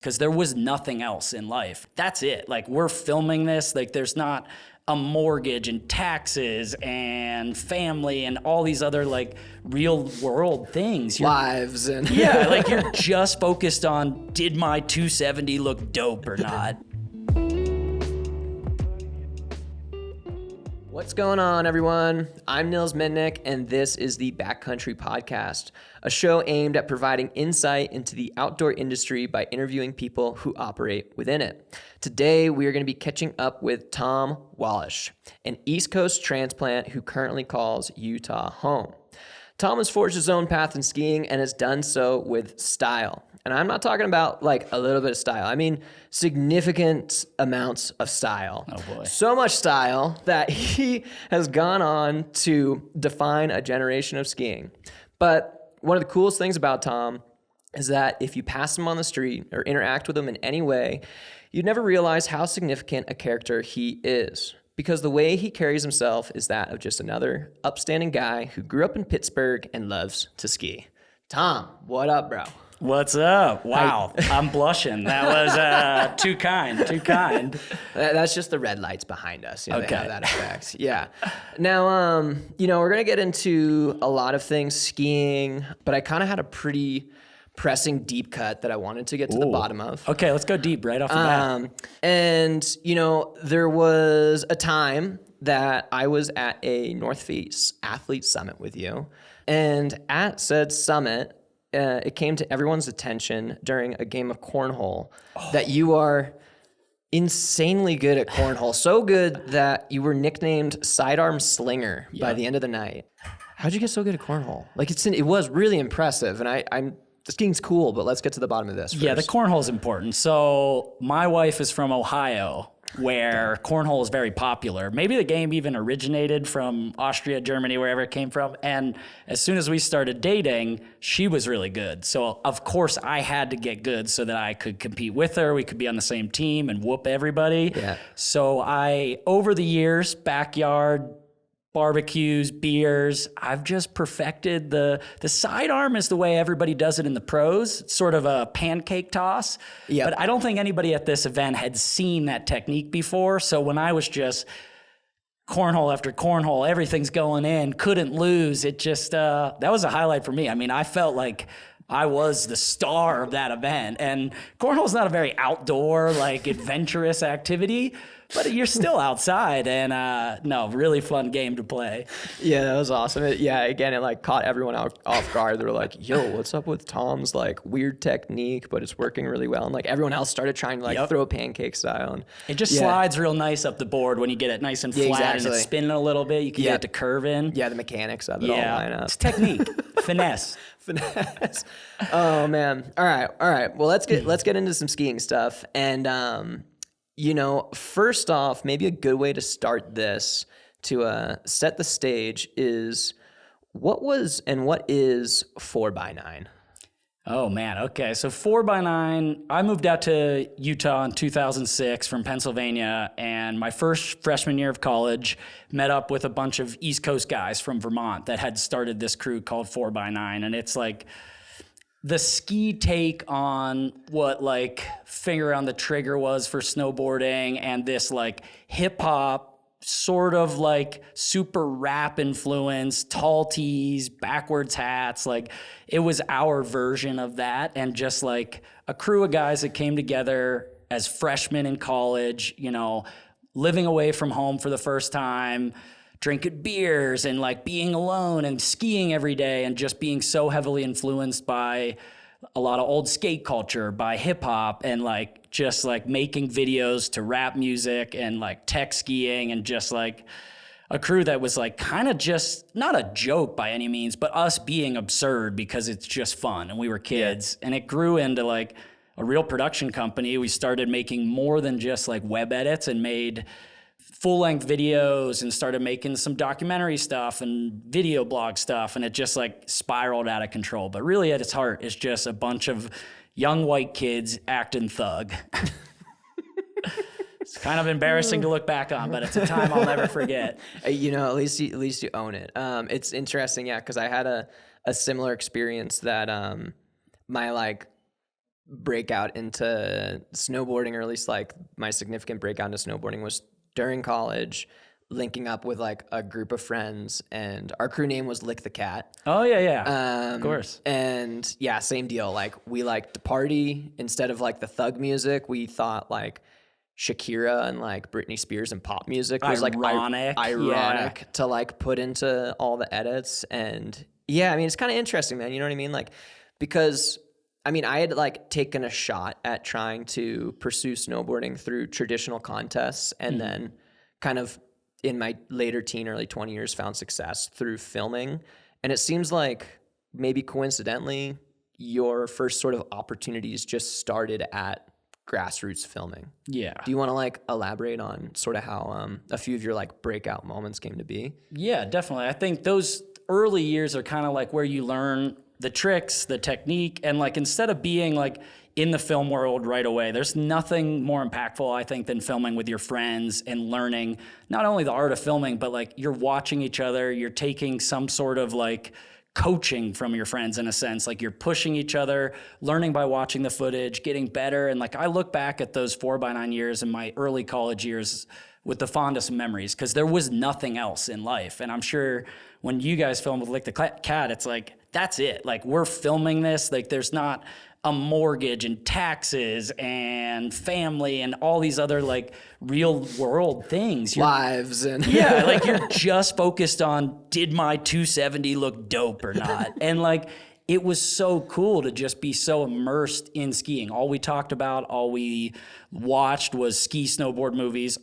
because there was nothing else in life. That's it. Like, we're filming this. Like, there's not a mortgage and taxes and family and all these other like real world things. Lives and yeah, like you're just focused on, did my 270 look dope or not? What's going on, everyone? I'm Nils Mennick, and this is the Backcountry podcast, a show aimed at providing insight into the outdoor industry by interviewing people who operate within it. Today, we are going to be catching up with Tom Wallisch, an East Coast transplant who currently calls Utah home. Tom has forged his own path in skiing and has done so with style. And I'm not talking about like a little bit of style. I mean, significant amounts of style. Oh boy. So much style that he has gone on to define a generation of skiing. But one of the coolest things about Tom is that if you pass him on the street or interact with him in any way, you'd never realize how significant a character he is. Because the way he carries himself is that of just another upstanding guy who grew up in Pittsburgh and loves to ski. Tom, what up, bro? What's up? Wow, I'm blushing. That was too kind. That's just the red lights behind us. You know, Okay. They have that effect. Yeah. Now, we're going to get into a lot of things skiing, but I kind of had a pretty pressing deep cut that I wanted to get to the bottom of. Okay, let's go deep right off the bat. And, there was a time that I was at a North Face Athlete Summit with you. And at said summit, it came to everyone's attention during a game of cornhole that you are insanely good at cornhole. So good that you were nicknamed Sidearm Slinger by the end of the night. How'd you get so good at cornhole? Like it was really impressive. And the skiing's cool, but let's get to the bottom of this first. Yeah, the cornhole's important. So my wife is from Ohio, where cornhole is very popular. Maybe the game even originated from Austria, Germany, wherever it came from. And as soon as we started dating, she was really good. So of course I had to get good so that I could compete with her. We could be on the same team and whoop everybody. Yeah. So over the years, backyard barbecues, beers, I've just perfected the sidearm is the way everybody does it in the pros. It's sort of a pancake toss. Yep. But I don't think anybody at this event had seen that technique before. So when I was just cornhole after cornhole, everything's going in, couldn't lose. It just, that was a highlight for me. I mean, I felt like I was the star of that event. And cornhole's not a very outdoor, like adventurous activity, but you're still outside, and really fun game to play. Yeah, that was awesome. It like caught everyone off guard. They were like, yo, what's up with Tom's like weird technique, but it's working really well. And like everyone else started trying to like throw a pancake style. And it just slides real nice up the board when you get it nice and flat and it's spinning a little bit. You can get it to curve in. Yeah, the mechanics of it all line up. It's technique, finesse. Oh man. All right. Well, let's get into some skiing stuff. And first off, maybe a good way to start this to set the stage is what was and what is 4x9? Oh man. Okay. So 4x9, I moved out to Utah in 2006 from Pennsylvania, and my first freshman year of college met up with a bunch of East Coast guys from Vermont that had started this crew called 4x9. And it's like the ski take on what like finger on the trigger was for snowboarding, and this like hip hop sort of like super rap influence, tall tees, backwards hats. Like it was our version of that. And just like a crew of guys that came together as freshmen in college, living away from home for the first time, drinking beers and like being alone and skiing every day, and just being so heavily influenced by a lot of old skate culture, by hip hop, and like just like making videos to rap music and like tech skiing, and just like a crew that was like kind of just not a joke by any means, but us being absurd because it's just fun and we were kids. And it grew into like a real production company. We started making more than just like web edits and made full-length videos and started making some documentary stuff and video blog stuff, and it just like spiraled out of control. But really at its heart, it's just a bunch of young white kids acting thug. It's kind of embarrassing to look back on, but it's a time I'll never forget. At least you own it. It's interesting, because I had a similar experience that my breakout into snowboarding, or at least like my significant breakout into snowboarding, was during college, linking up with like a group of friends, and our crew name was Lick the Cat. Oh yeah. Of course. And yeah, same deal. Like we liked to party. Instead of like the thug music, we thought like Shakira and like Britney Spears and pop music was ironic. like ironic to like put into all the edits. And yeah, I mean, it's kind of interesting, man. You know what I mean? Like, because I mean, I had like taken a shot at trying to pursue snowboarding through traditional contests, and then kind of in my later teen, early 20 years, found success through filming. And it seems like maybe coincidentally, your first sort of opportunities just started at grassroots filming. Yeah. Do you want to like elaborate on sort of how a few of your like breakout moments came to be? Yeah, definitely. I think those early years are kind of like where you learn the tricks, the technique, and like instead of being like in the film world right away, there's nothing more impactful, I think, than filming with your friends and learning not only the art of filming, but like you're watching each other, you're taking some sort of like coaching from your friends in a sense, like you're pushing each other, learning by watching the footage, getting better. And like I look back at those 4x9 years in my early college years with the fondest memories, because there was nothing else in life. And I'm sure when you guys film with Lick the Cat, it's like, that's it. Like we're filming this, like there's not a mortgage and taxes and family and all these other like real world things. Lives and yeah, like you're just focused on, did my 270 look dope or not? And like, it was so cool to just be so immersed in skiing. All we talked about, all we watched was ski snowboard movies,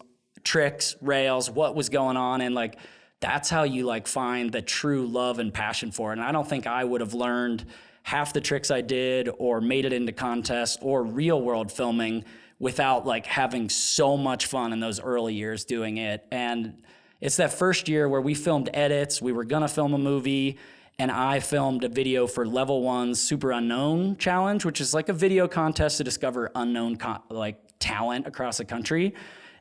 tricks, rails, what was going on. And like, that's how you like find the true love and passion for it. And I don't think I would have learned half the tricks I did or made it into contests or real world filming without like having so much fun in those early years doing it. And it's that first year where we filmed edits. We were gonna film a movie, and I filmed a video for Level 1's Super Unknown Challenge, which is like a video contest to discover unknown like talent across the country.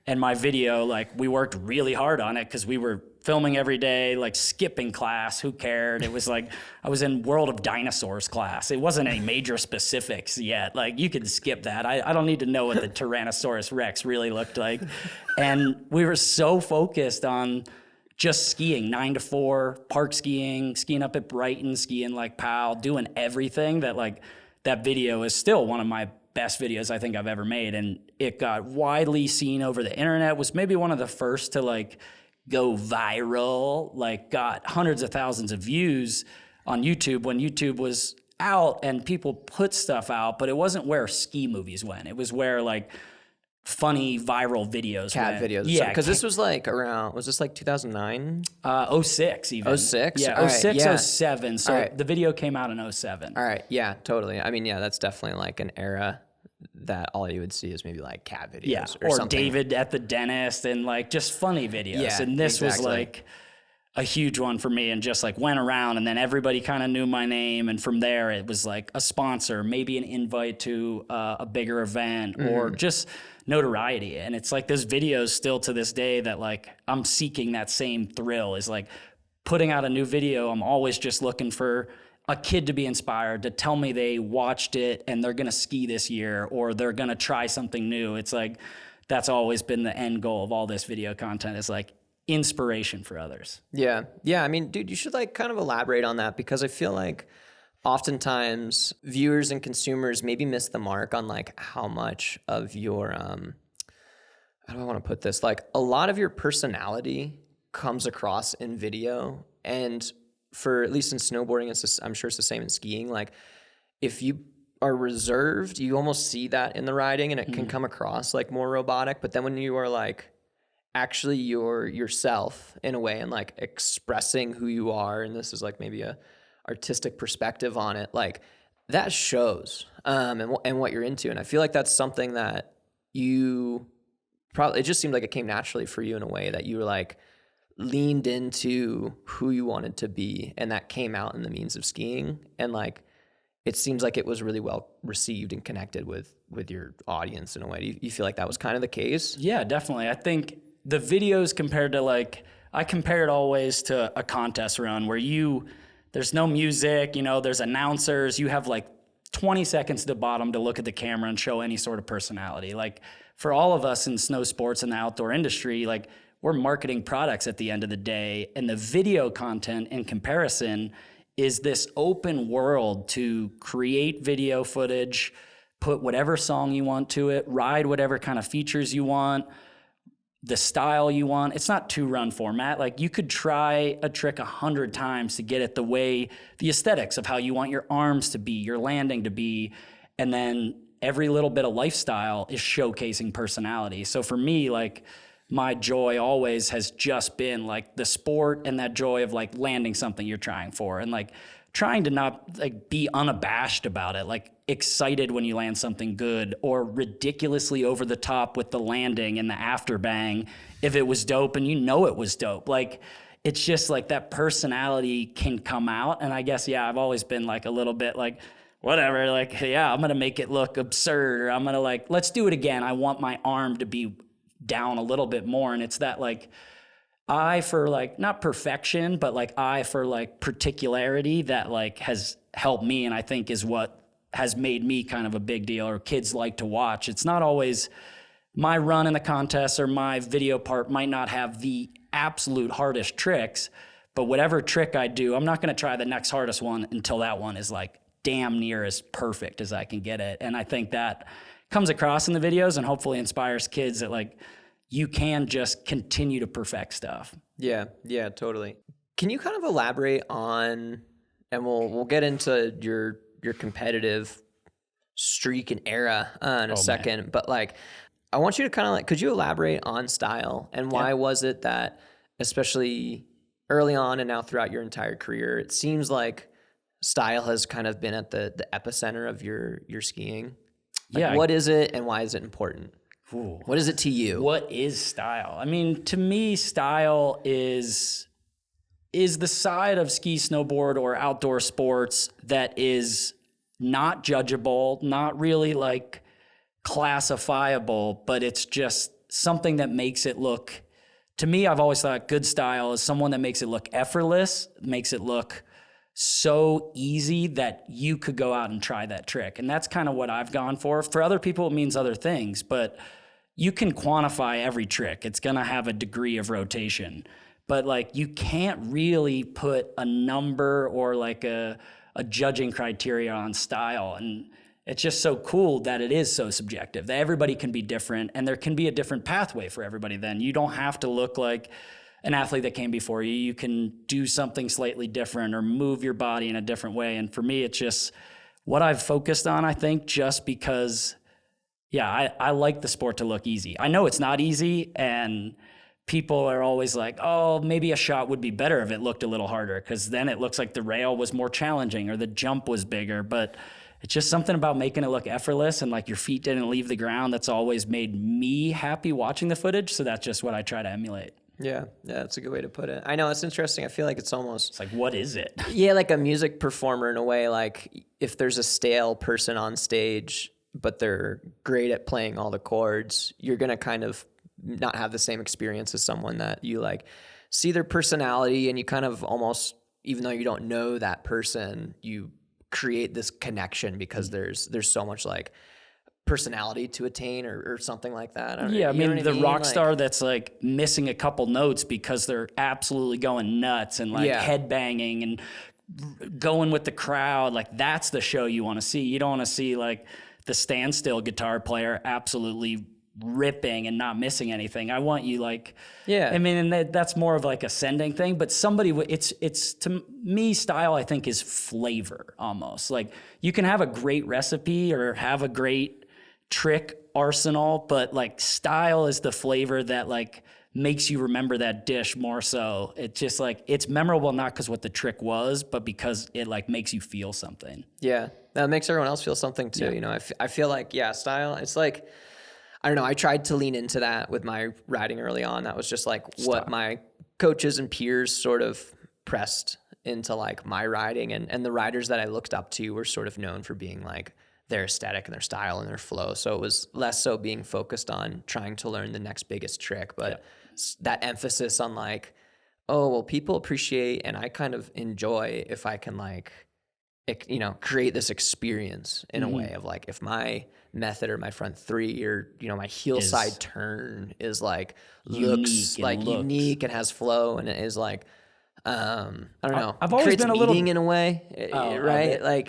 And my video, like we worked really hard on it because we were filming every day, like skipping class, who cared? It was like, I was in World of Dinosaurs class. It wasn't any major specifics yet. Like you could skip that. I don't need to know what the Tyrannosaurus Rex really looked like. And we were so focused on just skiing, 9 to 4, park skiing, skiing up at Brighton, skiing like Powell, doing everything that like, that video is still one of my best videos I think I've ever made. And it got widely seen over the internet, was maybe one of the first to like go viral, like got hundreds of thousands of views on YouTube when YouTube was out and people put stuff out, but it wasn't where ski movies went. It was where like funny viral videos cat went. videos. Yeah. Because this was like around, was this like 2009? 06 even. 06? Yeah, All 06, right, yeah. 07. So All right. the video came out in 07. All right. Yeah, totally. I mean, yeah, that's definitely like an era that all you would see is maybe like cat videos Yeah, or something. David at the dentist and like just funny videos. Yeah, and this was exactly. like a huge one for me, and just like went around, and then everybody kind of knew my name. And from there it was like a sponsor, maybe an invite to a bigger event or just notoriety. And it's like those videos still to this day that like I'm seeking that same thrill, is like putting out a new video. I'm always just looking for a kid to be inspired, to tell me they watched it and they're going to ski this year or they're going to try something new. It's like, that's always been the end goal of all this video content, is like inspiration for others. Yeah. Yeah. I mean, dude, you should like kind of elaborate on that, because I feel like oftentimes viewers and consumers maybe miss the mark on like how much of your, how do I want to put this? Like a lot of your personality comes across in video. And for at least in snowboarding, it's just, I'm sure it's the same in skiing. Like if you are reserved, you almost see that in the riding, and it can come across like more robotic. But then when you are like actually you're yourself in a way and like expressing who you are, and this is like maybe a artistic perspective on it, like that shows and what you're into. And I feel like that's something that you probably, it just seemed like it came naturally for you in a way that you were like leaned into who you wanted to be, and that came out in the means of skiing. And like it seems like it was really well received and connected with your audience in a way. Do you feel like that was kind of the case? Yeah, definitely. I think the videos compared to like, I compare it always to a contest run where there's no music, there's announcers, you have like 20 seconds to the bottom to look at the camera and show any sort of personality. Like for all of us in snow sports and the outdoor industry, like we're marketing products at the end of the day, and the video content in comparison is this open world to create video footage, put whatever song you want to it, ride whatever kind of features you want, the style you want. It's not 2-run format. Like you could try a trick 100 times to get it the way, the aesthetics of how you want your arms to be, your landing to be, and then every little bit of lifestyle is showcasing personality. So for me, like my joy always has just been like the sport and that joy of like landing something you're trying for, and like trying to not like be unabashed about it, like excited when you land something good, or ridiculously over the top with the landing and the afterbang if it was dope and you know it was dope. Like it's just like that personality can come out. And I guess, yeah, I've always been like a little bit like, whatever, like, yeah, I'm gonna make it look absurd, or I'm gonna like, let's do it again. I want my arm to be down a little bit more. And it's that like eye for like, not perfection, but like eye for like particularity that like has helped me, and I think is what has made me kind of a big deal, or kids like to watch. It's not always my run in the contest or my video part might not have the absolute hardest tricks, but whatever trick I do, I'm not gonna try the next hardest one until that one is like damn near as perfect as I can get it. And I think that comes across in the videos and hopefully inspires kids that like you can just continue to perfect stuff. Yeah, totally. Can you kind of elaborate on, and we'll get into your competitive streak and era in a second, man. But like I want you to kind of like, could you elaborate on style, and why was it that, especially early on and now throughout your entire career, it seems like style has kind of been at the epicenter of your skiing? Like, what is it and why is it important? Ooh. What is it to you? What is style? I mean, to me, style is the side of ski, snowboard, or outdoor sports that is not judgeable, not really like classifiable, but it's just something that makes it look, to me, I've always thought good style is someone that makes it look effortless, makes it look so easy that you could go out and try that trick. And that's kind of what I've gone for. For other people, it means other things, but you can quantify every trick. It's going to have a degree of rotation, but like you can't really put a number or like a judging criteria on style. And it's just so cool that it is so subjective, that everybody can be different, and there can be a different pathway for everybody. Then you don't have to look like an athlete that came before you. You can do something slightly different or move your body in a different way. And for me, it's just what I've focused on, I think, just because, I like the sport to look easy. I know it's not easy, and people are always like, oh, maybe a shot would be better if it looked a little harder, because then it looks like the rail was more challenging or the jump was bigger. But it's just something about making it look effortless and like your feet didn't leave the ground that's always made me happy watching the footage. So that's just what I try to emulate. Yeah, that's a good way to put it. I know, it's interesting. I feel like it's like, what is it? Yeah, like a music performer in a way. Like if there's a stale person on stage, but they're great at playing all the chords, you're going to kind of not have the same experience as someone that you like see their personality, and you kind of almost, even though you don't know that person, you create this connection because there's so much like personality to attain or something like that. I mean, the rock star that's like missing a couple notes because they're absolutely going nuts and like headbanging and going with the crowd. Like that's the show you want to see. You don't want to see like the standstill guitar player absolutely ripping and not missing anything. I want you like, I mean, and that's more of like a sending thing, but somebody, it's to me, style, I think, is flavor almost. Like you can have a great recipe or have a great trick arsenal, but like style is the flavor that like makes you remember that dish more so. It's just like, it's memorable not because what the trick was, but because it like makes you feel something. Yeah, that makes everyone else feel something too. You know, I feel like, style, it's like, I don't know, I tried to lean into that with my riding early on. That was just like what my coaches and peers sort of pressed into like my riding, and the riders that I looked up to were sort of known for being like their aesthetic and their style and their flow. So it was less so being focused on trying to learn the next biggest trick, but that emphasis on like, oh, well, people appreciate and I kind of enjoy if I can like create this experience in a way of like, if my method or my front three or, my heel side turn is like, looks like unique and has flow and it is like, I don't know. I've always been a little in a way, right?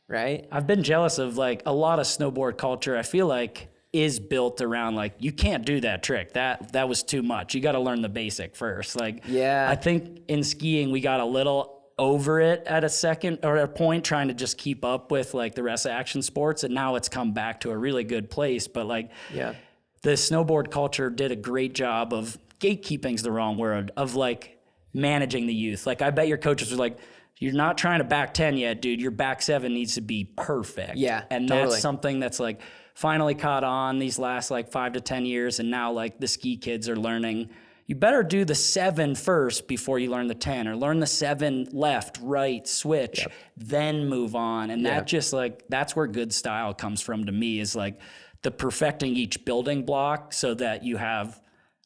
Right. I've been jealous of like a lot of snowboard culture. I feel like is built around like, you can't do that trick. That was too much. You got to learn the basic first. Like, I think in skiing, we got a little over it at a point trying to just keep up with like the rest of action sports. And now it's come back to a really good place. But like, the snowboard culture did a great job of gatekeeping's the wrong word, of like managing the youth. Like, I bet your coaches were like, you're not trying to back 10 yet, dude. Your back 7 needs to be perfect. Yeah, and totally. That's something that's like finally caught on these last like 5 to 10 years. And now like the ski kids are learning, you better do the 7 first before you learn the 10, or learn the 7 left, right, switch, then move on. And that just like, that's where good style comes from to me, is like the perfecting each building block so that you have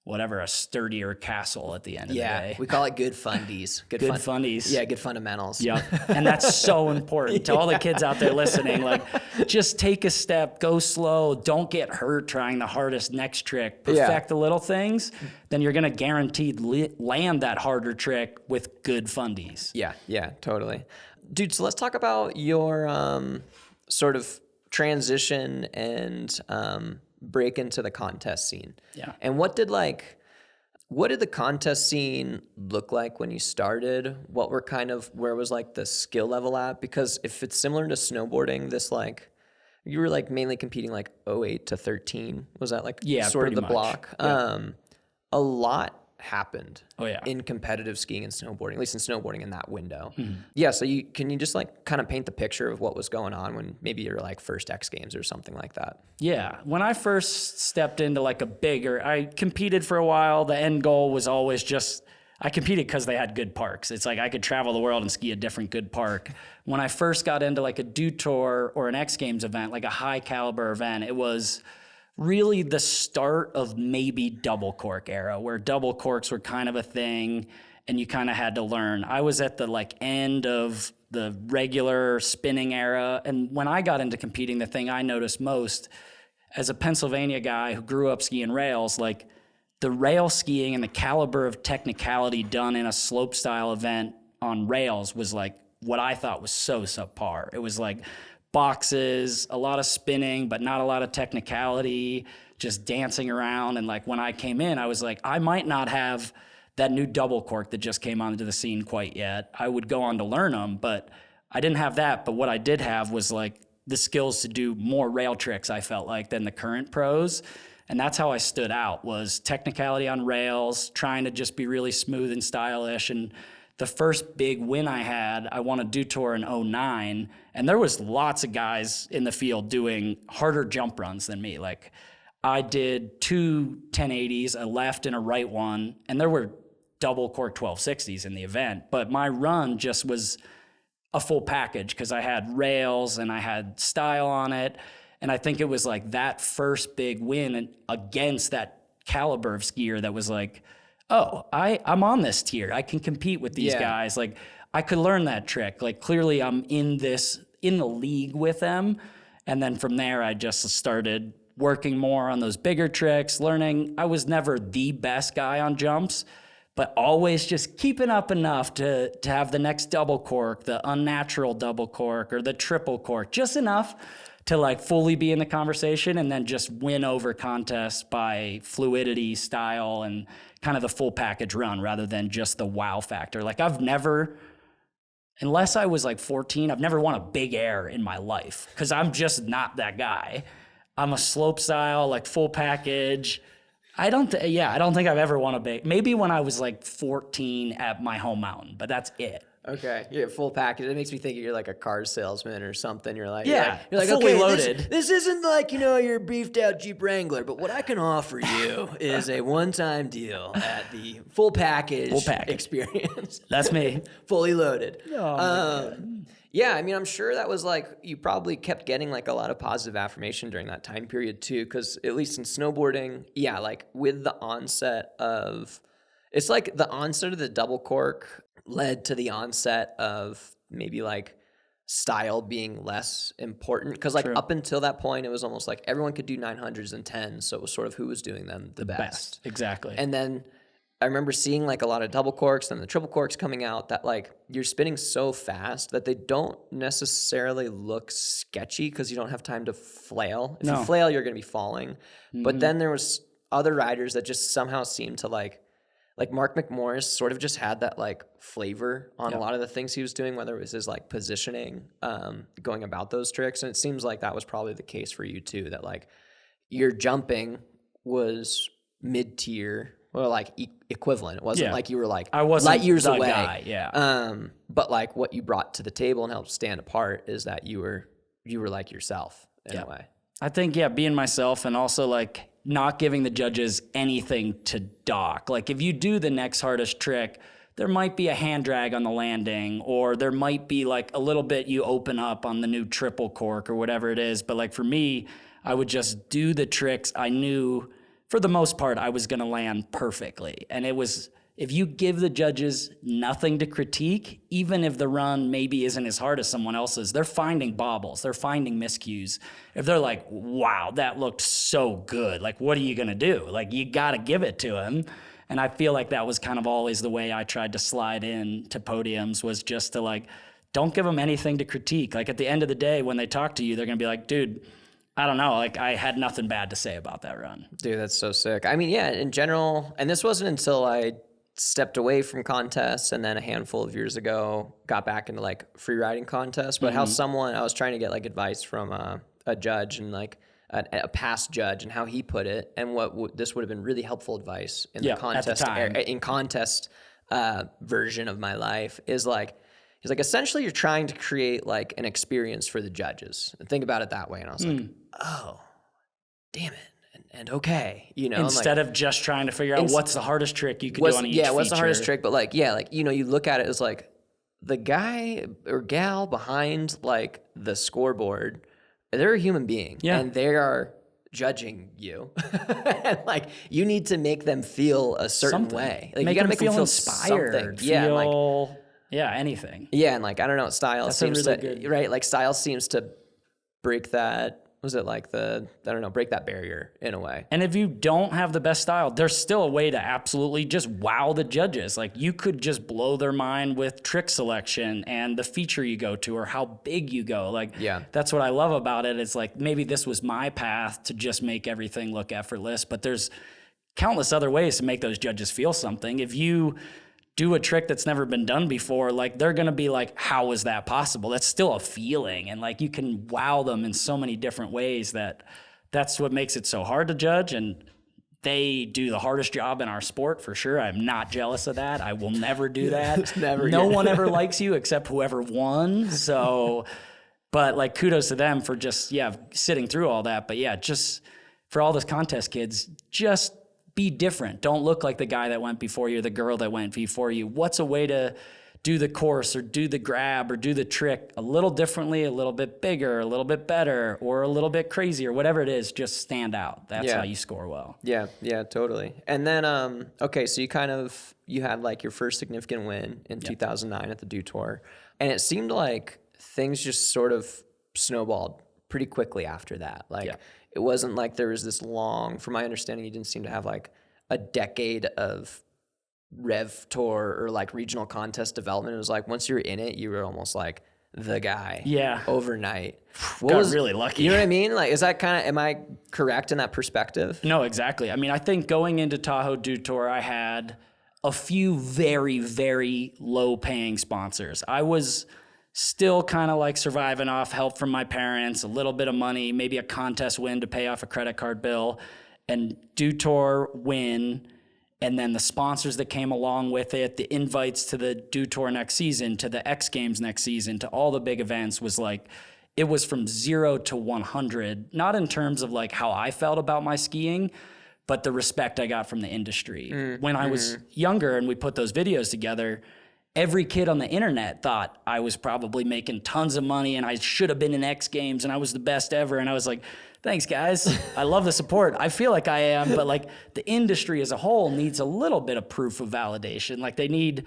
whatever, a sturdier castle at the end of the day. We call it good fundies. Good fundies. Yeah, good fundamentals. Yeah, and that's so important to all the kids out there listening. Like, just take a step, go slow, don't get hurt trying the hardest next trick. Perfect the little things, then you're going to guaranteed land that harder trick with good fundies. Yeah, totally. Dude, so let's talk about your sort of transition and break into the contest scene. Yeah. And what did the contest scene look like when you started? Where was like the skill level at? Because if it's similar to snowboarding, you were like mainly competing like 08 to 13. Was that like sort of the block? Yeah. A lot happened in competitive skiing and snowboarding, at least in snowboarding in that window. Yeah, so can you just like kind of paint the picture of what was going on when maybe you're like first X Games or something like that? Yeah, when I first stepped into like I competed for a while. The end goal was always I competed because they had good parks. It's like I could travel the world and ski a different good park. When I first got into like a Do Tour or an X Games event, like a high caliber event, it was really the start of maybe double cork era, where double corks were kind of a thing and you kind of had to learn. I was at the like end of the regular spinning era. And when I got into competing, the thing I noticed most as a Pennsylvania guy who grew up skiing rails, like the rail skiing and the caliber of technicality done in a slope style event on rails was like what I thought was so subpar. It was like boxes, a lot of spinning, but not a lot of technicality, just dancing around. And like when I came in, I was like, I might not have that new double cork that just came onto the scene quite yet. I would go on to learn them, but I didn't have that. But what I did have was like the skills to do more rail tricks, I felt like, than the current pros. And that's how I stood out, was technicality on rails, trying to just be really smooth and stylish. And the first big win I had, I won a Do Tour in 09, and there was lots of guys in the field doing harder jump runs than me. Like, I did 2 1080s, a left and a right one, and there were double cork 1260s in the event. But my run just was a full package because I had rails and I had style on it. And I think it was like that first big win against that caliber of skier that was like, oh, I'm on this tier. I can compete with these guys. Like, I could learn that trick. Like, clearly I'm in the league with them. And then from there, I just started working more on those bigger tricks, learning. I was never the best guy on jumps, but always just keeping up enough to have the next double cork, the unnatural double cork, or the triple cork, just enough to like fully be in the conversation, and then just win over contests by fluidity, style, and kind of the full package run rather than just the wow factor. Like, I've never, unless I was like 14, I've never won a big air in my life because I'm just not that guy. I'm a slope style, like full package. I don't think I've ever won a big, maybe when I was like 14 at my home mountain, but that's it. Okay, yeah, full package. It makes me think you're like a car salesman or something. You're like, you're like fully okay, loaded. This isn't like, your beefed out Jeep Wrangler, but what I can offer you is a one-time deal at the full package experience. That's me. Fully loaded. Oh, yeah, I mean, I'm sure that was like, you probably kept getting like a lot of positive affirmation during that time period too, because at least in snowboarding, like with the onset of, it's like the onset of the double cork led to the onset of maybe like style being less important. Because like True. up until that point, it was almost like everyone could do 900s and 10s. So it was sort of who was doing them the best. Exactly. And then I remember seeing like a lot of double corks and the triple corks coming out that like you're spinning so fast that they don't necessarily look sketchy because you don't have time to flail. If you flail, you're going to be falling. But then there was other riders that just somehow seemed to like Mark McMorris sort of just had that like flavor on a lot of the things he was doing, whether it was his like positioning, going about those tricks. And it seems like that was probably the case for you too, that like your jumping was mid-tier or like equivalent. It wasn't like you were like I wasn't light years the away. Guy, but like what you brought to the table and helped stand apart is that you were like yourself in a way. I think, being myself, and also like not giving the judges anything to dock. Like if you do the next hardest trick, there might be a hand drag on the landing, or there might be like a little bit you open up on the new triple cork or whatever it is. But like for me, I would just do the tricks I knew for the most part I was going to land perfectly. And it was, if you give the judges nothing to critique, even if the run maybe isn't as hard as someone else's, they're finding bobbles, they're finding miscues. If they're like, wow, that looked so good, like what are you going to do? Like you got to give it to him. And I feel like that was kind of always the way I tried to slide in to podiums, was just to like, don't give them anything to critique. Like at the end of the day, when they talk to you, they're going to be like, dude, I don't know. Like I had nothing bad to say about that run. Dude, that's so sick. I mean, yeah, in general, and this wasn't until I stepped away from contests and then a handful of years ago got back into like free riding contests, but how I was trying to get like advice from a judge and like a past judge and how he put it, and what this would have been really helpful advice in the contest version of my life is like, he's like, essentially you're trying to create like an experience for the judges, and think about it that way. And I was like, oh, damn it. And okay, you know, instead of just trying to figure out what's the hardest trick you could do on each feature. What's the hardest trick? But like, you know, you look at it as like the guy or gal behind like the scoreboard, they're a human being, and they are judging you. And like, you need to make them feel a certain way. Like you gotta make them feel inspired. Anything. Yeah, and like, I don't know, style seems to, right? Like style seems to break that. Was it like break that barrier in a way? And if you don't have the best style, there's still a way to absolutely just wow the judges. Like you could just blow their mind with trick selection and the feature you go to or how big you go. Like, that's what I love about it. It's like, maybe this was my path to just make everything look effortless, but there's countless other ways to make those judges feel something. If you do a trick that's never been done before, like they're going to be like, how is that possible? That's still a feeling. And like, you can wow them in so many different ways that's what makes it so hard to judge. And they do the hardest job in our sport for sure. I'm not jealous of that. I will never do that. No one ever likes you except whoever won. So, but like kudos to them for just, sitting through all that. But just for all those contest kids, just be different. Don't look like the guy that went before you or the girl that went before you. What's a way to do the course or do the grab or do the trick a little differently, a little bit bigger, a little bit better, or a little bit crazier, whatever it is, just stand out. That's how you score well. Yeah, totally. And then, okay, so you had like your first significant win in 2009 at the Dew Tour. And it seemed like things just sort of snowballed pretty quickly after that. Like, it wasn't like there was this long, from my understanding, you didn't seem to have like a decade of Rev Tour or like regional contest development. It was like, once you're in it, you were almost like the guy overnight. Got really lucky. You know what I mean? Like, is that am I correct in that perspective? No, exactly. I mean, I think going into Tahoe Dew Tour, I had a few very, very low paying sponsors. I was still kind of like surviving off help from my parents, a little bit of money, maybe a contest win to pay off a credit card bill, and Dew Tour win. And then the sponsors that came along with it, the invites to the Dew Tour next season, to the X Games next season, to all the big events was like, it was from 0 to 100, not in terms of like how I felt about my skiing, but the respect I got from the industry. When I was younger and we put those videos together, every kid on the internet thought I was probably making tons of money and I should have been in X Games and I was the best ever. And I was like, thanks, guys. I love the support. I feel like I am, but like the industry as a whole needs a little bit of proof of validation. Like they need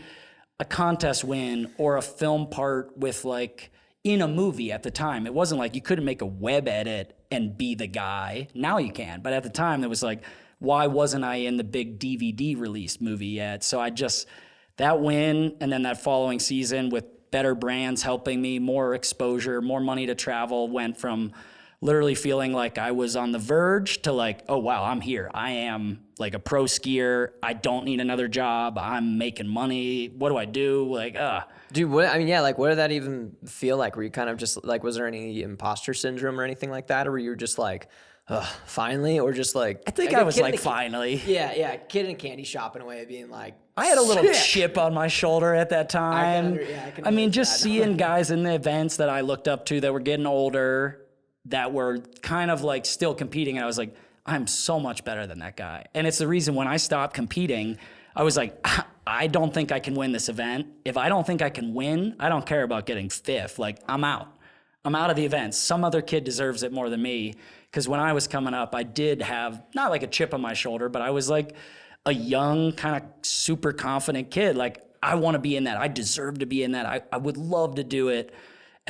a contest win or a film part with like in a movie at the time. It wasn't like you couldn't make a web edit and be the guy. Now you can. But at the time, it was like, why wasn't I in the big DVD release movie yet? So that win and then that following season with better brands helping me, more exposure, more money to travel, went from literally feeling like I was on the verge to like, oh, wow, I'm here. I am like a pro skier. I don't need another job. I'm making money. What do I do? Like, Dude, what did that even feel like? Were you kind of just like, was there any imposter syndrome or anything like that? Or were you just like, finally? Or just like, I think I was like, finally. Yeah, kid in a candy shop in a way of being like, I had a little chip on my shoulder at that time. I mean, just seeing guys in the events that I looked up to that were getting older, that were kind of like still competing. And I was like, I'm so much better than that guy. And it's the reason when I stopped competing, I was like, I don't think I can win this event. If I don't think I can win, I don't care about getting fifth. Like, I'm out. I'm out of the event. Some other kid deserves it more than me. Because when I was coming up, I did have not like a chip on my shoulder, but I was like a young, kind of super confident kid. Like, I want to be in that. I deserve to be in that. I would love to do it.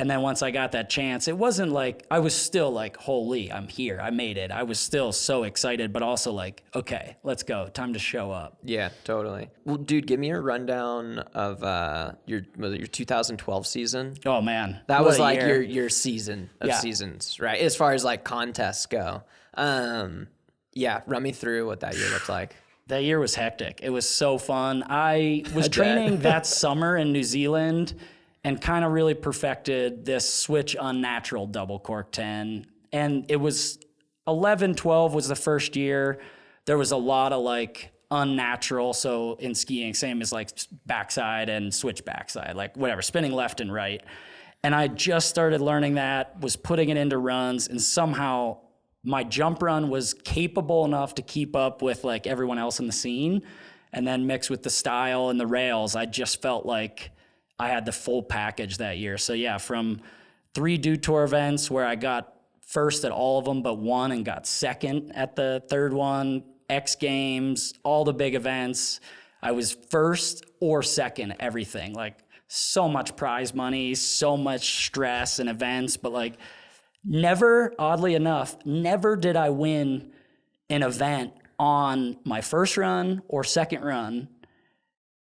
And then once I got that chance, it wasn't like, I was still like, holy, I'm here. I made it. I was still so excited, but also like, okay, let's go. Time to show up. Yeah, totally. Well, dude, give me a rundown of your 2012 season. Oh, man. That was like your season of seasons, right? As far as like contests go. Run me through what that year looked like. That year was hectic. It was so fun. I was training that summer in New Zealand and kind of really perfected this switch unnatural double cork 10. And it was 11, 12 was the first year. There was a lot of like unnatural. So in skiing, same as like backside and switch backside, like whatever, spinning left and right. And I just started learning that, was putting it into runs, and somehow my jump run was capable enough to keep up with like everyone else in the scene. And then mixed with the style and the rails, I just felt like I had the full package that year. So yeah, from 3 Dew Tour events where I got first at all of them but one and got second at the third one, X Games, all the big events, I was first or second everything. Like, so much prize money, so much stress and events, but like never, oddly enough, never did I win an event on my first run or second run.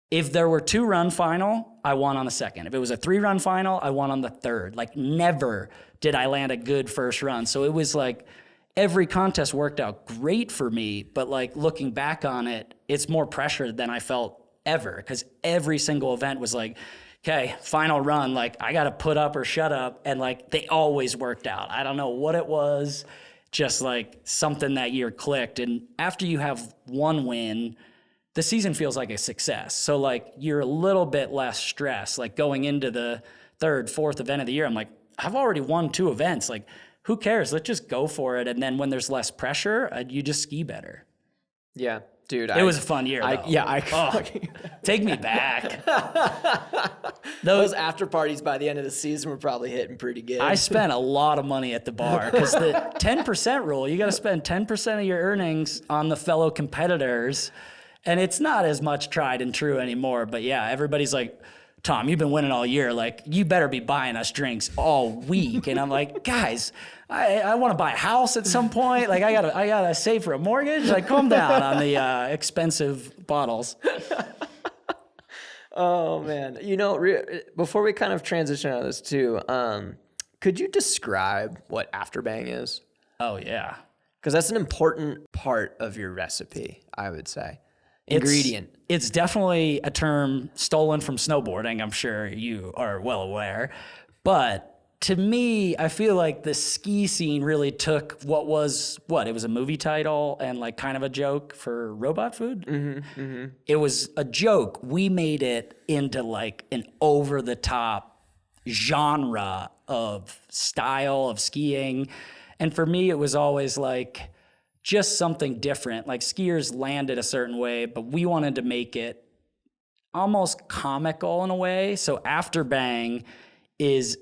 If there were 2-run final, I won on the second. If it was a 3-run final, I won on the third. Like, never did I land a good first run. So it was like every contest worked out great for me, but like looking back on it, it's more pressure than I felt ever, because every single event was like, okay, final run, like I got to put up or shut up. And like, they always worked out. I don't know what it was, just like something that year clicked. And after you have one win, the season feels like a success. So like, you're a little bit less stressed. Like going into the third, fourth event of the year, I'm like, I've already won 2 events. Like, who cares? Let's just go for it. And then when there's less pressure, you just ski better. Yeah, dude. It was a fun year, though. Take me back. Those after parties by the end of the season were probably hitting pretty good. I spent a lot of money at the bar because the 10% rule, you got to spend 10% of your earnings on the fellow competitors. And it's not as much tried and true anymore. But yeah, everybody's like, Tom, you've been winning all year. Like, you better be buying us drinks all week. And I'm like, guys, I want to buy a house at some point. Like, I gotta save for a mortgage. Like, calm down on the expensive bottles. Oh man, before we kind of transition out of this too, could you describe what Afterbang is? Oh yeah, because that's an important part of your recipe, I would say. Ingredient. It's definitely a term stolen from snowboarding. I'm sure you are well aware. But to me, I feel like the ski scene really took it was a movie title and like kind of a joke for robot food. Mm-hmm, mm-hmm. It was a joke. We made it into like an over-the-top genre of style of skiing. And for me, it was always like just something different. Like, skiers landed a certain way, but we wanted to make it almost comical in a way. So Afterbang is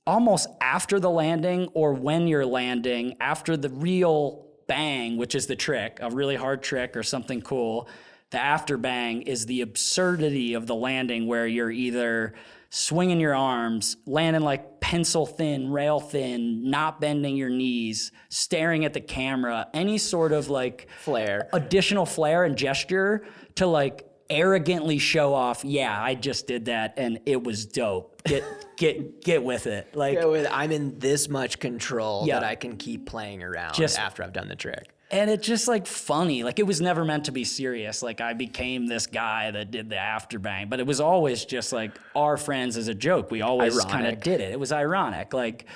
almost after the landing, or when you're landing, after the real bang, which is the trick, a really hard trick or something cool. The Afterbang is the absurdity of the landing, where you're either swinging your arms, landing like pencil thin, rail thin, not bending your knees, staring at the camera, any sort of like Flair, additional flair and gesture to like arrogantly show off, yeah, I just did that and it was dope. Get with it. Like, I'm in this much control that I can keep playing around after I've done the trick. And it's just like funny. Like it was never meant to be serious. Like I became this guy that did the Afterbang, but it was always just like our friends as a joke. We always kind of did it. It was ironic. Like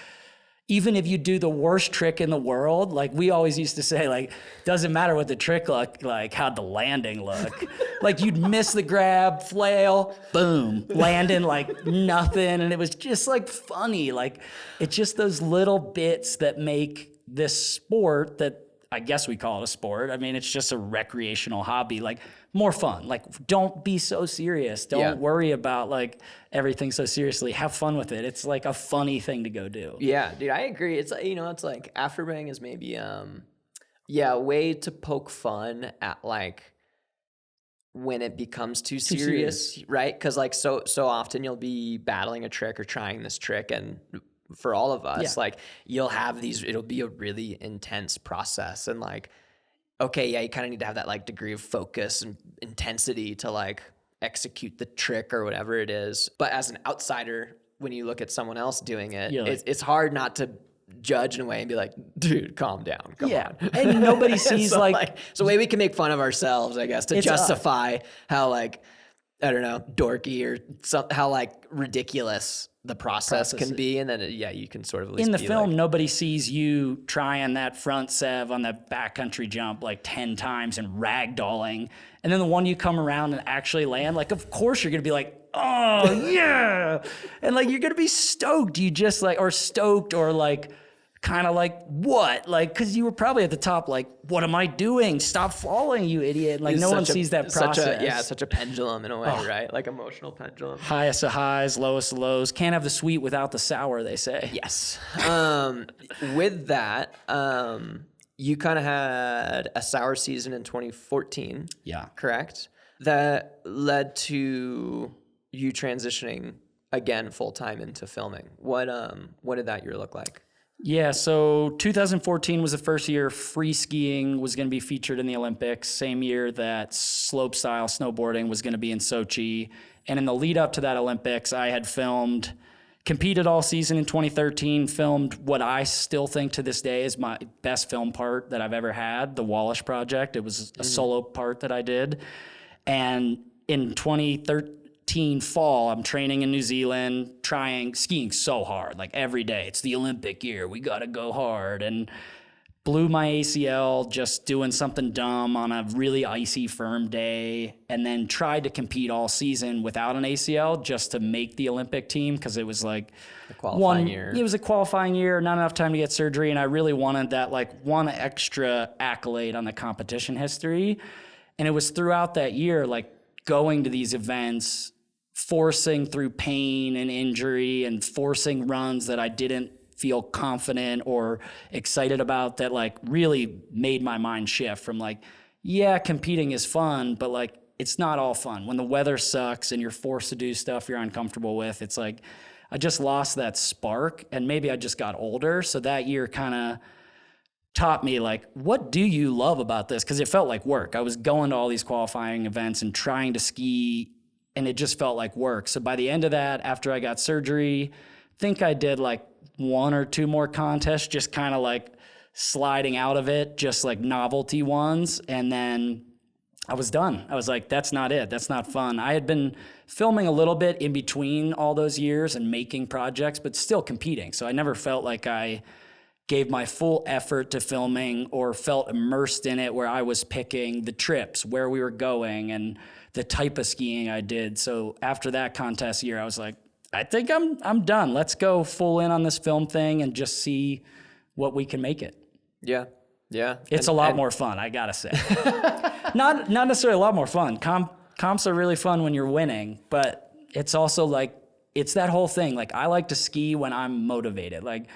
even if you do the worst trick in the world, like we always used to say, like, doesn't matter what the trick looked like, how'd the landing look? Like you'd miss the grab, flail, boom, landing like nothing. And it was just like funny. Like it's just those little bits that make this sport that I guess we call it a sport. I mean, it's just a recreational hobby, like more fun. Like don't be so serious. Don't worry about like everything so seriously. Have fun with it. It's like a funny thing to go do. Yeah, dude, I agree. It's like, it's like Afterbang is maybe, a way to poke fun at like when it becomes too serious, right? Because like so often you'll be battling a trick or trying this trick and for all of us, like you'll have it'll be a really intense process and like, okay, yeah, you kind of need to have that like degree of focus and intensity to like execute the trick or whatever it is. But as an outsider, when you look at someone else doing it, it's hard not to judge in a way and be like, dude, calm down. Come on. And nobody sees so it's a way we can make fun of ourselves, I guess, to justify how like, I don't know, dorky or how like ridiculous the process can be. And then, you can sort of at least in the film, nobody sees you trying that front sev on the backcountry jump like 10 times and ragdolling. And then the one you come around and actually land, like, of course you're going to be like, oh, yeah. And like, you're going to be stoked. You just like, or stoked or like, kind of like, what? Like, because you were probably at the top, like, what am I doing? Stop falling, you idiot. Like, no one sees that process. Such a pendulum in a way, right? Like, emotional pendulum. Highest of highs, lowest of lows. Can't have the sweet without the sour, they say. Yes. With that, you kind of had a sour season in 2014. Yeah. Correct? That led to you transitioning again full-time into filming. What did that year look like? Yeah, so 2014 was the first year free skiing was going to be featured in the Olympics, same year that slopestyle snowboarding was going to be in Sochi. And in the lead up to that Olympics, I had competed all season in 2013, filmed what I still think to this day is my best film part that I've ever had, the Wallisch project. It was a solo part that I did. And in 2013, fall, I'm training in New Zealand, skiing so hard, like every day. It's the Olympic year. We got to go hard. And blew my ACL just doing something dumb on a really icy, firm day. And then tried to compete all season without an ACL just to make the Olympic team because it was like a qualifying year. It was a qualifying year, not enough time to get surgery. And I really wanted that like one extra accolade on the competition history. And it was throughout that year, like going to these events, forcing through pain and injury and forcing runs that I didn't feel confident or excited about that like really made my mind shift from like, yeah, competing is fun, but like it's not all fun. When the weather sucks and you're forced to do stuff you're uncomfortable with, it's like I just lost that spark and maybe I just got older. So that year kind of taught me like, what do you love about this? Because it felt like work. I was going to all these qualifying events and trying to ski and it just felt like work. So by the end of that, after I got surgery, I think I did like 1 or 2 more contests, just kind of like sliding out of it, just like novelty ones. And then I was done. I was like, that's not it. That's not fun. I had been filming a little bit in between all those years and making projects, but still competing. So I never felt like I gave my full effort to filming or felt immersed in it where I was picking the trips, where we were going, and the type of skiing I did. So after that contest year, I was like, I think I'm done. Let's go full in on this film thing and just see what we can make it. Yeah. Yeah. It's a lot more fun, I gotta say. Not necessarily a lot more fun. Comps are really fun when you're winning, but it's also like, it's that whole thing. Like I like to ski when I'm motivated. Like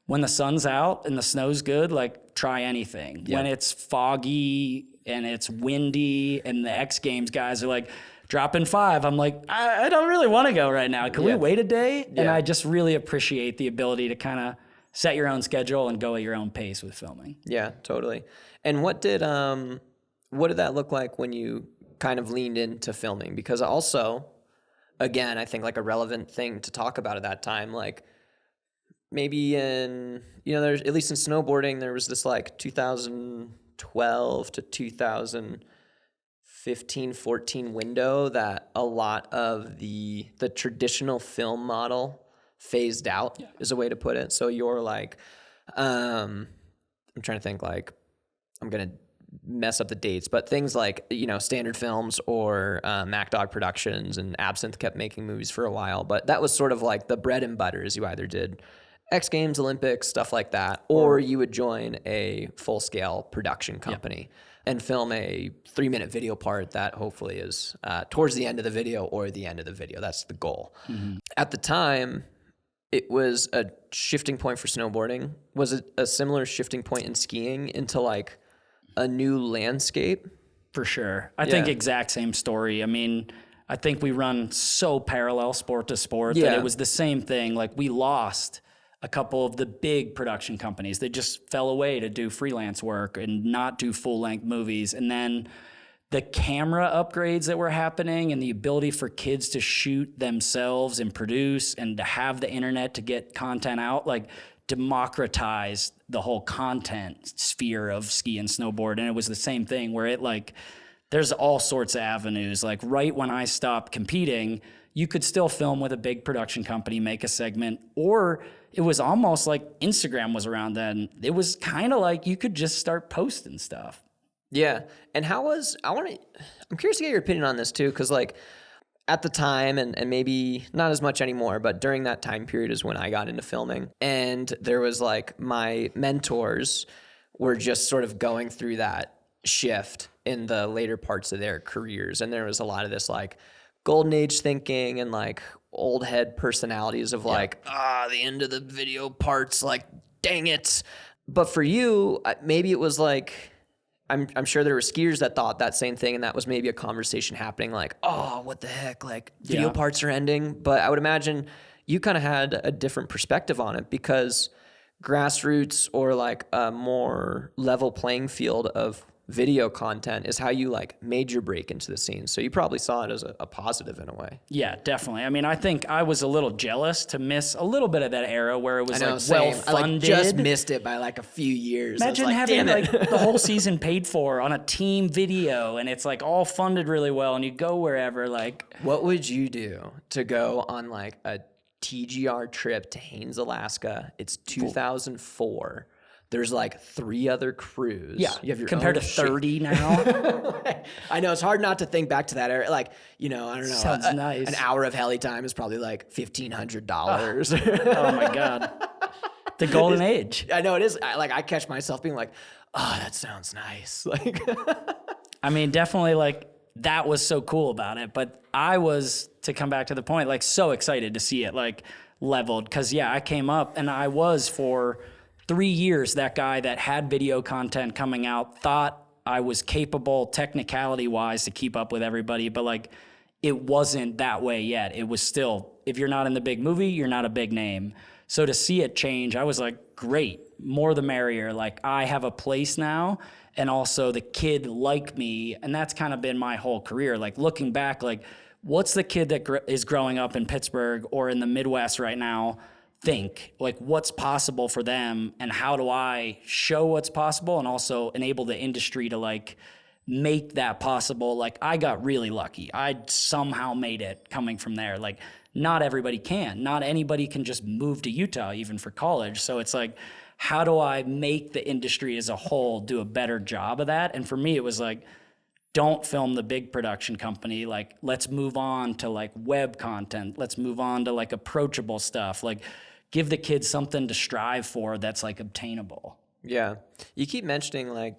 when the sun's out and the snow's good, like try anything. Yeah. When it's foggy and it's windy and the X Games guys are like, dropping 5. I'm like, I don't really want to go right now. Can we wait a day? Yeah. And I just really appreciate the ability to kind of set your own schedule and go at your own pace with filming. Yeah, totally. And what did that look like when you kind of leaned into filming? Because also, again, I think like a relevant thing to talk about at that time, like maybe there's, at least in snowboarding, there was this like 2012 to 2015, 14 window that a lot of the traditional film model phased out, is a way to put it. So you're like, I'm trying to think, like, I'm going to mess up the dates, but things like, Standard Films or MacDog Productions and Absinthe kept making movies for a while. But that was sort of like the bread and butter, is you either did X Games, Olympics, stuff like that, or you would join a full-scale production company and film a 3-minute video part that hopefully is towards the end of the video or the end of the video. That's the goal. Mm-hmm. At the time, it was a shifting point for snowboarding. Was it a similar shifting point in skiing into like a new landscape? For sure. I think exact same story. I mean, I think we run so parallel sport to sport that it was the same thing. Like, we lost a couple of the big production companies. They just fell away to do freelance work and not do full-length movies. And then the camera upgrades that were happening and the ability for kids to shoot themselves and produce and to have the internet to get content out, like, democratized the whole content sphere of ski and snowboard. And it was the same thing where it, like, there's all sorts of avenues. Like, right when I stopped competing, you could still film with a big production company, make a segment, or it was almost like Instagram was around then. It was kind of like you could just start posting stuff. Yeah. And I'm curious to get your opinion on this too, because like at the time, and maybe not as much anymore, but during that time period is when I got into filming. And there was like, my mentors were just sort of going through that shift in the later parts of their careers. And there was a lot of this like golden age thinking and like old head personalities of like, the end of the video part's like, dang it. But for you, maybe it was like, I'm sure there were skiers that thought that same thing, and that was maybe a conversation happening like, oh, what the heck, like video parts are ending. But I would imagine you kind of had a different perspective on it, because grassroots or like a more level playing field of video content is how you like made your break into the scene. So you probably saw it as a positive in a way. Yeah, definitely. I mean, I think I was a little jealous to miss a little bit of that era where it was well funded. I just missed it by like a few years. Imagine having like the whole season paid for on a team video, and it's like all funded really well, and you go wherever. Like, what would you do to go on like a TGR trip to Haines, Alaska? It's 2004. There's like 3 other crews. Yeah, you have your compared to 30 now. I know, it's hard not to think back to that era. Like, I don't know. Sounds nice. An hour of heli time is probably like $1,500. Oh my God. The golden age. I know it is. I catch myself being like, oh, that sounds nice. Like, I mean, definitely like that was so cool about it. But I was, to come back to the point, like so excited to see it like leveled. Cause I came up and I was for 3 years, that guy that had video content coming out, thought I was capable technicality-wise to keep up with everybody, but like it wasn't that way yet. It was still, if you're not in the big movie, you're not a big name. So to see it change, I was like, great, more the merrier. Like, I have a place now, and also the kid like me, and that's kind of been my whole career. Like, looking back, like, what's the kid that is growing up in Pittsburgh or in the Midwest right now think? Like, what's possible for them, and how do I show what's possible and also enable the industry to like make that possible? Like, I got really lucky. I somehow made it coming from there. Like, not everybody can. Not anybody can just move to Utah even for college. So it's like, how do I make the industry as a whole do a better job of that? And for me, it was like, don't film the big production company. Like, let's move on to like web content. Let's move on to like approachable stuff. Like, give the kids something to strive for that's like obtainable. Yeah. You keep mentioning like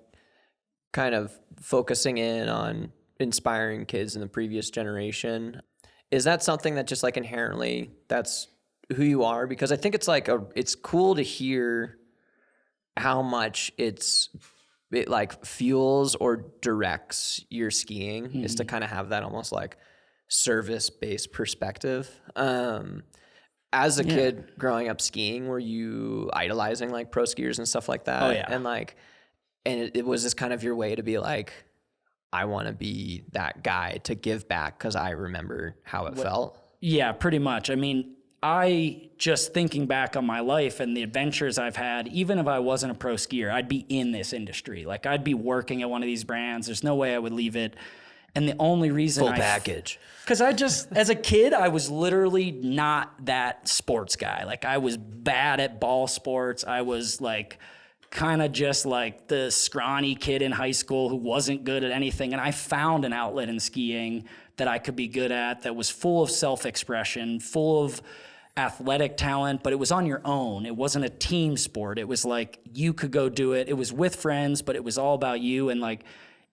kind of focusing in on inspiring kids in the previous generation. Is that something that just like inherently that's who you are? Because I think it's like it's cool to hear how much it like fuels or directs your skiing, is to kind of have that almost like service-based perspective. As a kid growing up skiing, were you idolizing like pro skiers and stuff like that? Oh, yeah. And it was this kind of your way to be like, I want to be that guy to give back because I remember how it felt. Yeah, pretty much. I mean, I just thinking back on my life and the adventures I've had, even if I wasn't a pro skier, I'd be in this industry. Like I'd be working at one of these brands. There's no way I would leave it. And the only reason full package. Because I just, as a kid, I was literally not that sports guy. Like I was bad at ball sports. I was like kind of just like the scrawny kid in high school who wasn't good at anything. And I found an outlet in skiing that I could be good at that was full of self-expression, full of athletic talent, but it was on your own. It wasn't a team sport. It was like you could go do it. It was with friends, but it was all about you. And like,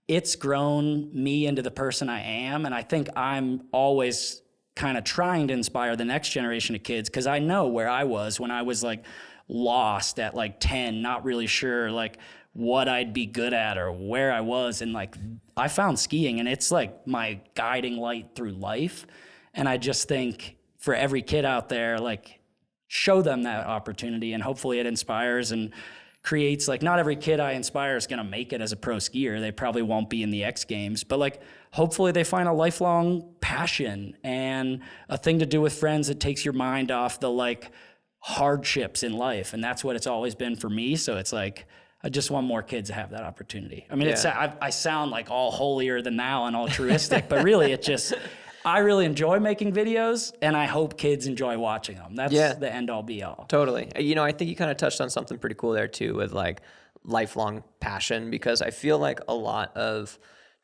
it's grown me into the person I am. And I think I'm always kind of trying to inspire the next generation of kids because I know where I was when I was like lost at like 10, not really sure like what I'd be good at or where I was. And like, I found skiing and it's like my guiding light through life. And I just think for every kid out there, like show them that opportunity and hopefully it inspires and creates like, not every kid I inspire is going to make it as a pro skier. They probably won't be in the X Games, but like hopefully they find a lifelong passion and a thing to do with friends that takes your mind off the like hardships in life. And that's what it's always been for me. So it's like, I just want more kids to have that opportunity. I mean, I sound like all holier than thou and altruistic, but really it just, I really enjoy making videos and I hope kids enjoy watching them. That's the end all be all. Totally. You know, I think you kind of touched on something pretty cool there too with like lifelong passion, because I feel like a lot of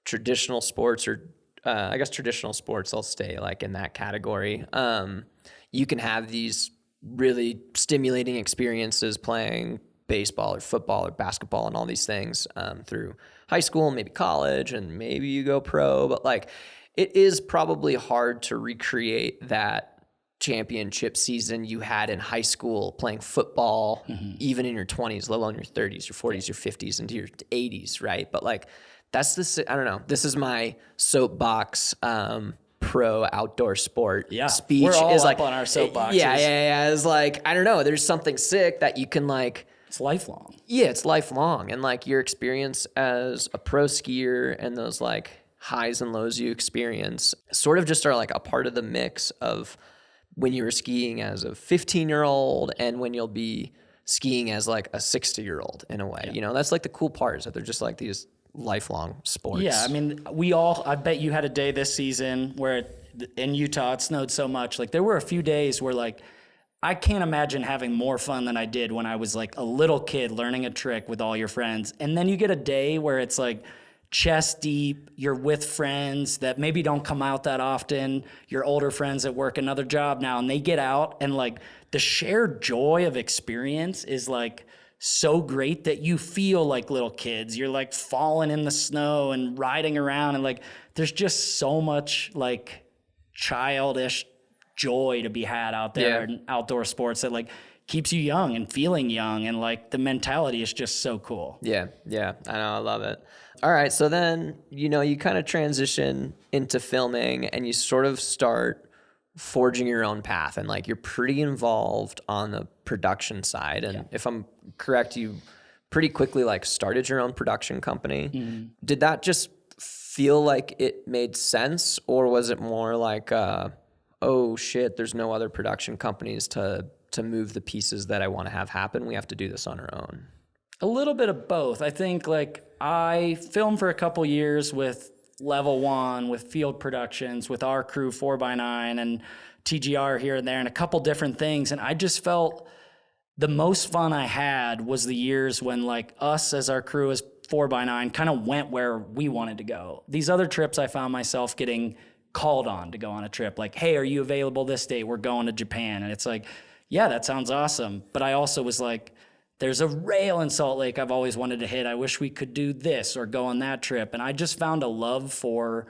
traditional sports or I guess traditional sports, I'll stay like in that category. You can have these really stimulating experiences playing baseball or football or basketball and all these things through high school, maybe college, and maybe you go pro, but like, it is probably hard to recreate that championship season you had in high school playing football, even in your 20s, let alone your 30s, your 40s, your 50s, into your 80s, right? But like, that's this, I don't know, this is my soapbox pro outdoor sport speech. We're all is up like, on our soapboxes. Yeah. It's like, I don't know, there's something sick that you can like, it's lifelong. Yeah, it's lifelong. And like your experience as a pro skier and those like highs and lows you experience sort of just are like a part of the mix of when you were skiing as a 15-year-old and when you'll be skiing as like a 60-year-old in a way. You know, that's like the cool part is that they're just like these lifelong sports. Yeah, I mean, I bet you had a day this season where in Utah it snowed so much. Like there were a few days where like I can't imagine having more fun than I did when I was like a little kid learning a trick with all your friends. And then you get a day where it's like chest deep, you're with friends that maybe don't come out that often, your older friends that work another job now, and they get out and like the shared joy of experience is like so great that you feel like little kids. You're like falling in the snow and riding around and like there's just so much like childish joy to be had out there in outdoor sports that like keeps you young and feeling young, and like the mentality is just so cool. Yeah, I know, I love it. All right, so then, you know, you kind of transition into filming and you sort of start forging your own path, and like you're pretty involved on the production side. And if I'm correct, you pretty quickly like started your own production company. Did that just feel like it made sense, or was it more like, oh shit, there's no other production companies to move the pieces that I want to have happen? We have to do this on our own. A little bit of both. I think like I filmed for a couple years with Level One, with Field Productions, with our crew 4x9 and TGR here and there, and a couple different things. And I just felt the most fun I had was the years when like us as our crew as 4x9 kind of went where we wanted to go. These other trips I found myself getting called on to go on a trip. Like, hey, are you available this date? We're going to Japan. And it's like, yeah, that sounds awesome. But I also was like, there's a rail in Salt Lake I've always wanted to hit. I wish we could do this or go on that trip. And I just found a love for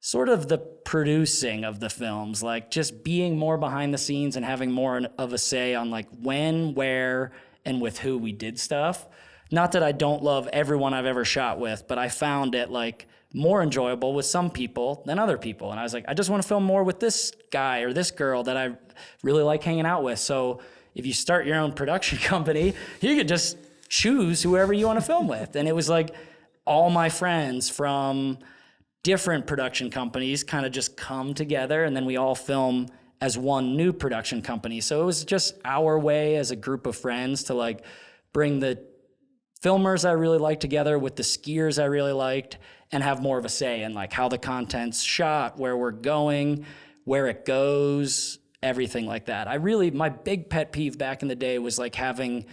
sort of the producing of the films, like just being more behind the scenes and having more of a say on like when, where, and with who we did stuff. not that I don't love everyone I've ever shot with, but I found it like more enjoyable with some people than other people. And I was like, I just want to film more with this guy or this girl that I really like hanging out with. So if you start your own production company, you could just choose whoever you want to film with. And it was like all my friends from different production companies kind of just come together, and then we all film as one new production company. So it was just our way as a group of friends to like bring the filmers I really liked together with the skiers I really liked, and have more of a say in like how the content's shot, where we're going, where it goes, everything like that. My big pet peeve back in the day was like having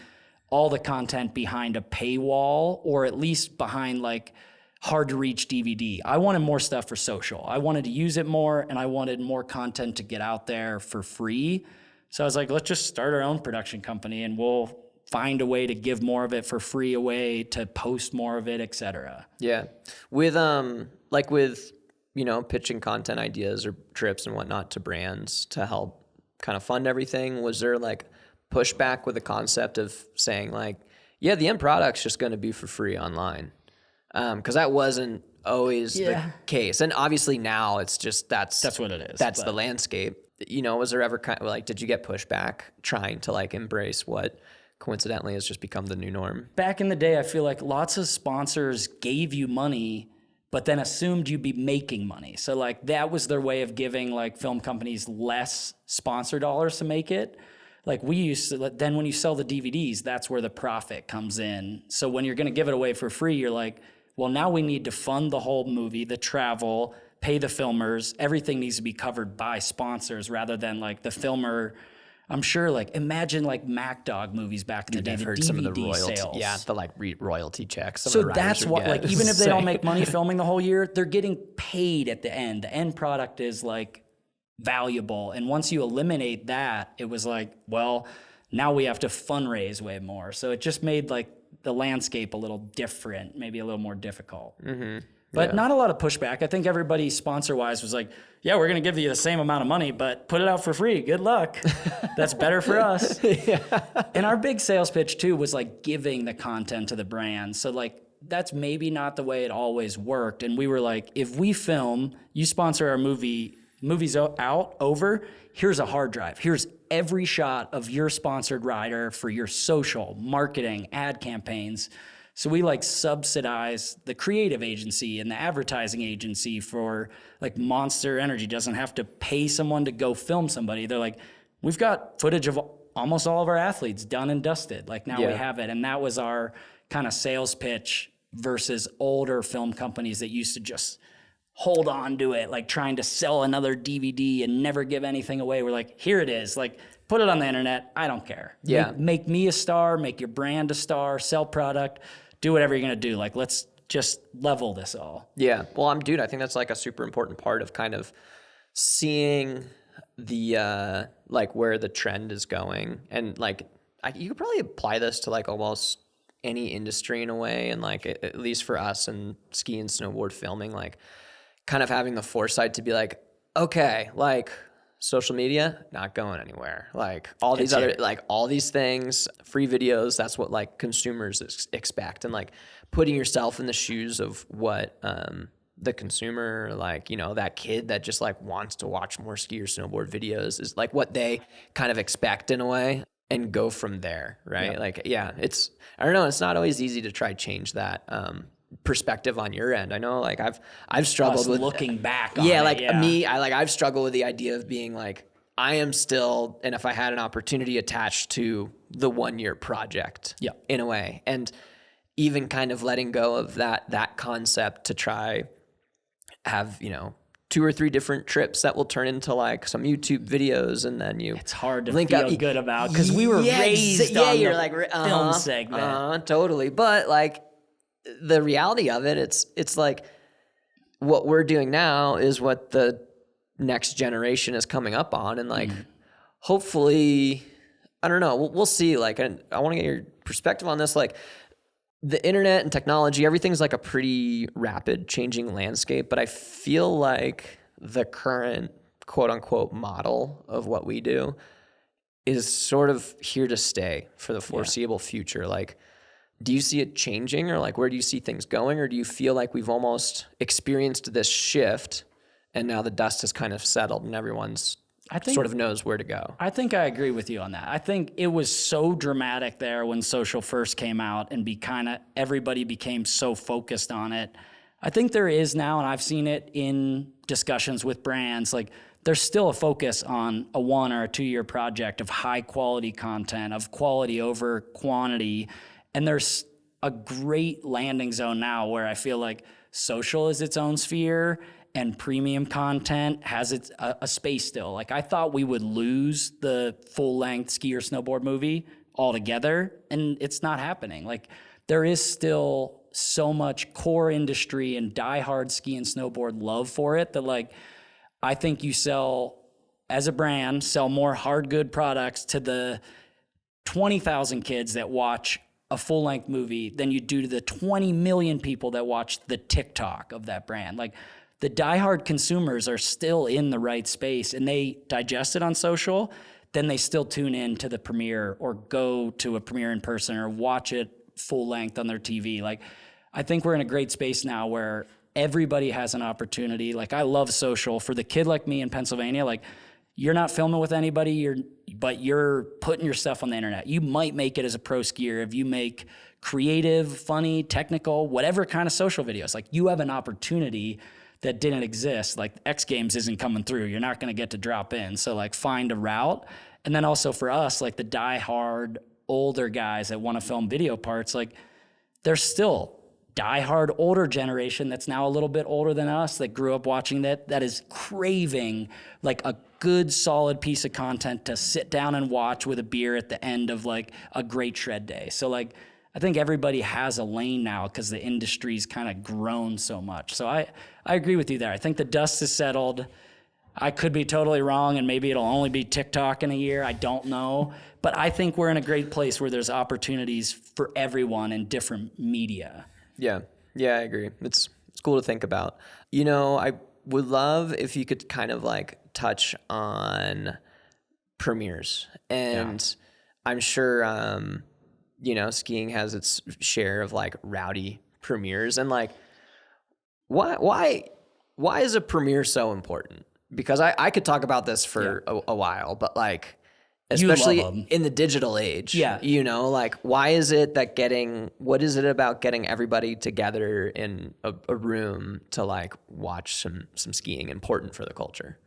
all the content behind a paywall, or at least behind like hard to reach DVD. I wanted more stuff for social. I wanted to use it more, and I wanted more content to get out there for free. So I was like, let's just start our own production company, and we'll find a way to give more of it for free, a way to post more of it, etc. Yeah. With with, pitching content ideas or trips and whatnot to brands to help kind of fund everything, was there like pushback with the concept of saying like, yeah, the end product's just going to be for free online? Because that wasn't always the case. And obviously now it's just, that's what it is. That's the landscape. Was there ever kind of like, did you get pushback trying to like embrace what coincidentally has just become the new norm? Back in the day, I feel like lots of sponsors gave you money, but then assumed you'd be making money. So like that was their way of giving like film companies less sponsor dollars to make it. Like we used to, then when you sell the DVDs, that's where the profit comes in. So when you're going to give it away for free, you're like, well, now we need to fund the whole movie, the travel, pay the filmers. Everything needs to be covered by sponsors rather than like the filmer. I'm sure, like, imagine like Mac Dog movies back in the day. I've the heard DVD some of the royalty, sales. Yeah, the like royalty checks. So that's what, like, even if they don't make money filming the whole year, they're getting paid at the end. The end product is like valuable. And once you eliminate that, it was like, well, now we have to fundraise way more. So it just made like the landscape a little different, maybe a little more difficult. Mm-hmm. But not a lot of pushback. I think everybody sponsor-wise was like, yeah, we're going to give you the same amount of money, but put it out for free. Good luck. That's better for us. And our big sales pitch, too, was like giving the content to the brand. So like that's maybe not the way it always worked. And we were like, if we film, you sponsor our movie's over, here's a hard drive. Here's every shot of your sponsored rider for your social, marketing, ad campaigns. So we like subsidize the creative agency and the advertising agency for like Monster Energy doesn't have to pay someone to go film somebody. They're like, we've got footage of almost all of our athletes done and dusted. Like now we have it. And that was our kind of sales pitch versus older film companies that used to just hold on to it, like trying to sell another DVD and never give anything away. We're like, here it is. Like, put it on the internet. I don't care. Yeah. Make me a star, make your brand a star, sell product, do whatever you're going to do. Like, let's just level this all. Yeah. Well, I think that's like a super important part of kind of seeing the, like where the trend is going. And like, you could probably apply this to like almost any industry in a way. And like, at least for us and ski and snowboard filming, like kind of having the foresight to be like, okay, like, social media, not going anywhere. Like all these all these things, free videos, that's what like consumers expect. And like putting yourself in the shoes of what the consumer, like, that kid that just like wants to watch more ski or snowboard videos is like what they kind of expect in a way, and go from there. Right. Yeah. Like, I don't know. It's not always easy to try change that perspective on your end. I know like I've struggled with looking back on me, I've struggled with the idea of being like, I am still, and if I had an opportunity, attached to the 1 year project in a way, and even kind of letting go of that concept to try have 2 or 3 different trips that will turn into like some YouTube videos, and then it's hard to feel good about because we were raised on you're the like film segment. Totally. But like the reality of it, it's like what we're doing now is what the next generation is coming up on. And like, hopefully, I don't know, we'll see. Like, I want to get your perspective on this. Like the internet and technology, everything's like a pretty rapid changing landscape, but I feel like the current quote unquote model of what we do is sort of here to stay for the foreseeable future. Like, Do you see it changing, or like where do you see things going, or do you feel like we've almost experienced this shift and now the dust has kind of settled and everyone's sort of knows where to go? I think I agree with you on that. I think it was so dramatic there when social first came out and everybody became so focused on it. I think there is now, and I've seen it in discussions with brands, like there's still a focus on a 1 or a 2 year project of high quality content, of quality over quantity. And there's a great landing zone now where I feel like social is its own sphere and premium content has a space still. Like I thought we would lose the full length ski or snowboard movie altogether, and it's not happening. Like there is still so much core industry and diehard ski and snowboard love for it that like I think you as a brand, sell more hard good products to the 20,000 kids that watch a full length movie than you do to the 20 million people that watch the TikTok of that brand. Like the diehard consumers are still in the right space and they digest it on social, then they still tune in to the premiere or go to a premiere in person or watch it full length on their TV. Like I think we're in a great space now where everybody has an opportunity. Like I love social. For the kid like me in Pennsylvania, like you're not filming with anybody, but you're putting your stuff on the internet. You might make it as a pro skier if you make creative, funny, technical, whatever kind of social videos. Like you have an opportunity that didn't exist. Like X Games isn't coming through. You're not going to get to drop in. So like find a route. And then also for us, like the diehard older guys that want to film video parts, like there's still diehard older generation that's now a little bit older than us that grew up watching that is craving like a good solid piece of content to sit down and watch with a beer at the end of like a great shred day. So like I think everybody has a lane now because the industry's kind of grown so much. So I agree with you there. I think the dust is settled. I could be totally wrong and maybe it'll only be TikTok in a year. I don't know. But I think we're in a great place where there's opportunities for everyone in different media. Yeah, I agree. It's cool to think about. You know, I would love if you could kind of like touch on premieres. And I'm sure, you know, skiing has its share of like rowdy premieres. And like, why is a premiere so important? Because I could talk about this for a while, but like, especially in the digital age, you know, like why is it that what is it about getting everybody together in a room to like watch some skiing important for the culture?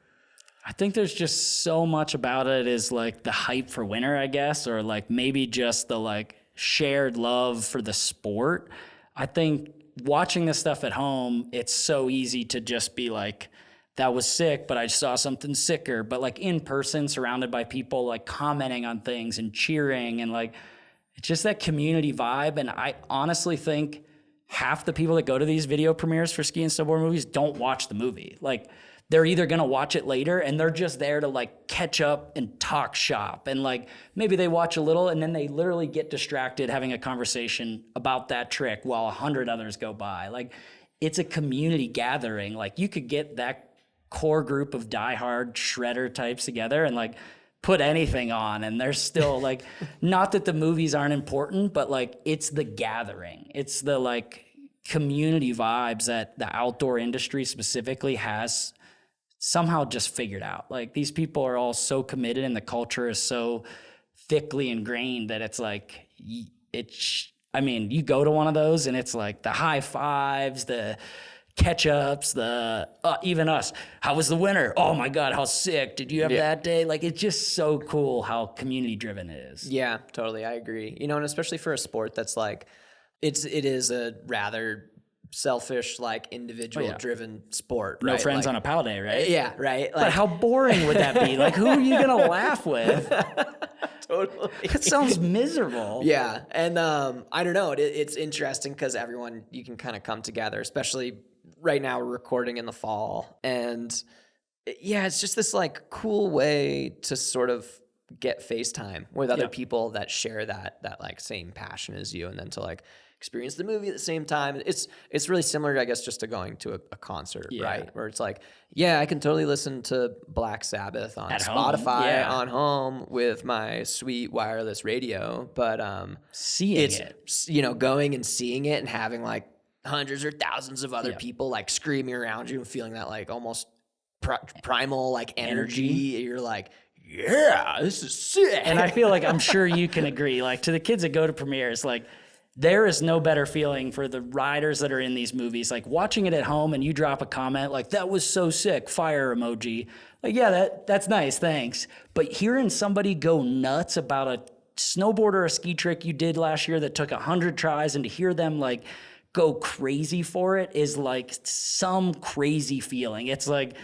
I think there's just so much about it is like the hype for winter, I guess, or like maybe just the like shared love for the sport. I think watching this stuff at home, it's so easy to just be like, that was sick, but I saw something sicker. But like in person, surrounded by people like commenting on things and cheering and like, it's just that community vibe. And I honestly think half the people that go to these video premieres for ski and snowboard movies don't watch the movie. Like they're either gonna watch it later and they're just there to like catch up and talk shop. And like maybe they watch a little and then they literally get distracted having a conversation about that trick while 100 others go by. Like it's a community gathering. Like you could get that core group of diehard shredder types together and like put anything on and they're still like, not that the movies aren't important, but like it's the gathering. It's the like community vibes that the outdoor industry specifically has somehow just figured out. Like these people are all so committed and the culture is so thickly ingrained that it's like, I mean, you go to one of those and it's like the high fives, the catch-ups, the even us, how was the winter? Oh my God, how sick. Did you have that day? Like it's just so cool how community driven it is. Yeah, totally. I agree. You know, and especially for a sport that's like, it is a rather selfish, like individual driven sport. No right? friends like, on a POW day, right? Yeah, right. Like, but how boring would that be? Like who are you gonna laugh with? Totally. It sounds miserable. Yeah. And I don't know. It's interesting because you can kind of come together, especially right now we're recording in the fall. And yeah, it's just this like cool way to sort of get FaceTime with other people that share that like same passion as you. And then to like experience the movie at the same time. It's really similar, I guess, just to going to a concert, right? Where it's like, yeah, I can totally listen to Black Sabbath on At Spotify home. on home with my sweet wireless radio, but Seeing it. Going and seeing it and having like hundreds or thousands of other people like screaming around you and feeling that like almost primal like energy. You're like, yeah, this is sick. And I feel like I'm sure you can agree, like to the kids that go to premieres, like there is no better feeling for the riders that are in these movies, like watching it at home and you drop a comment like, that was so sick, fire emoji. Like, yeah, that's nice, thanks. But hearing somebody go nuts about a snowboard or a ski trick you did last year that took 100 tries, and to hear them like go crazy for it is like some crazy feeling. It's like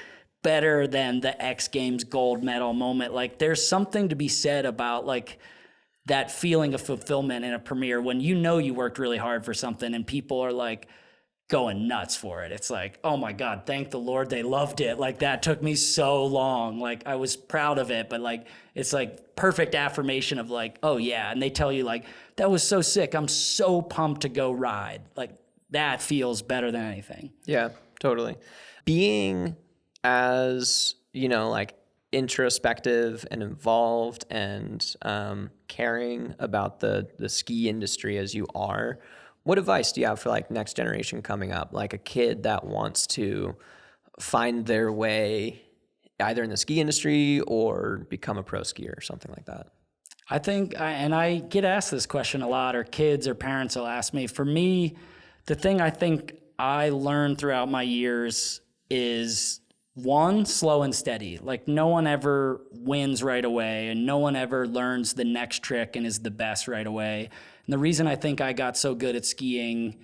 better than the X Games gold medal moment. Like there's something to be said about like that feeling of fulfillment in a premiere when you know you worked really hard for something and people are like going nuts for it. It's like, oh my God, thank the Lord they loved it. Like that took me so long. Like I was proud of it, but like it's like perfect affirmation of like, oh yeah. And they tell you like, that was so sick. I'm so pumped to go ride. Like that feels better than anything. Yeah, totally. Being as, like introspective and involved and caring about the ski industry as you are, what advice do you have for like next generation coming up, like a kid that wants to find their way either in the ski industry or become a pro skier or something like that? I think, and I get asked this question a lot, or kids or parents will ask me. For me, the thing I think I learned throughout my years is one, slow and steady. Like no one ever wins right away and no one ever learns the next trick and is the best right away. And the reason I think I got so good at skiing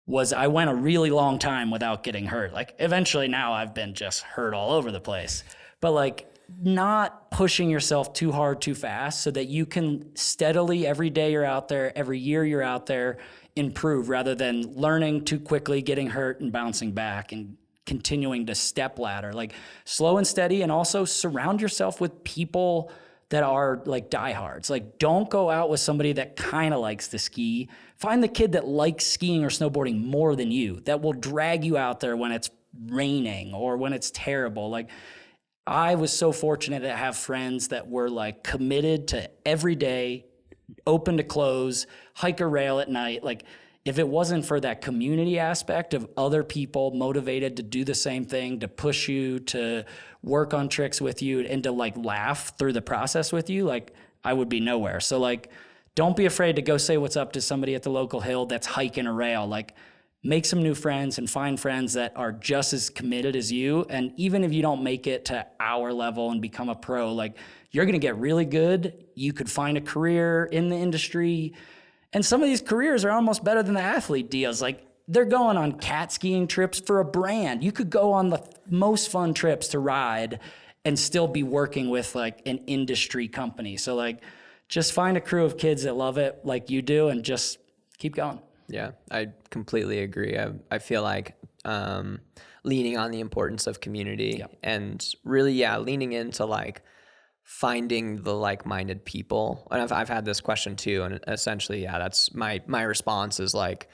was I went a really long time without getting hurt. Like eventually now I've been just hurt all over the place, but like not pushing yourself too hard, too fast so that you can steadily every day you're out there, every year you're out there, improve rather than learning too quickly, getting hurt and bouncing back and continuing to step ladder. Like slow and steady, and also surround yourself with people that are like diehards. Like don't go out with somebody that kind of likes to ski. Find the kid that likes skiing or snowboarding more than you, that will drag you out there when it's raining or when it's terrible. Like I was so fortunate to have friends that were like committed to every day, open to close, hike or rail at night. Like if it wasn't for that community aspect of other people motivated to do the same thing, to push you, to work on tricks with you, and to like laugh through the process with you, like I would be nowhere. So like, don't be afraid to go say what's up to somebody at the local hill that's hiking a rail. Like make some new friends and find friends that are just as committed as you. And even if you don't make it to our level and become a pro, like you're going to get really good. You could find a career in the industry. And some of these careers are almost better than the athlete deals. Like they're going on cat skiing trips for a brand. You could go on the most fun trips to ride and still be working with like an industry company. So like just find a crew of kids that love it like you do and just keep going. Yeah, I completely agree. I feel like leaning on the importance of community and really, leaning into like finding the like-minded people. And I've had this question too, and essentially, that's my response is like,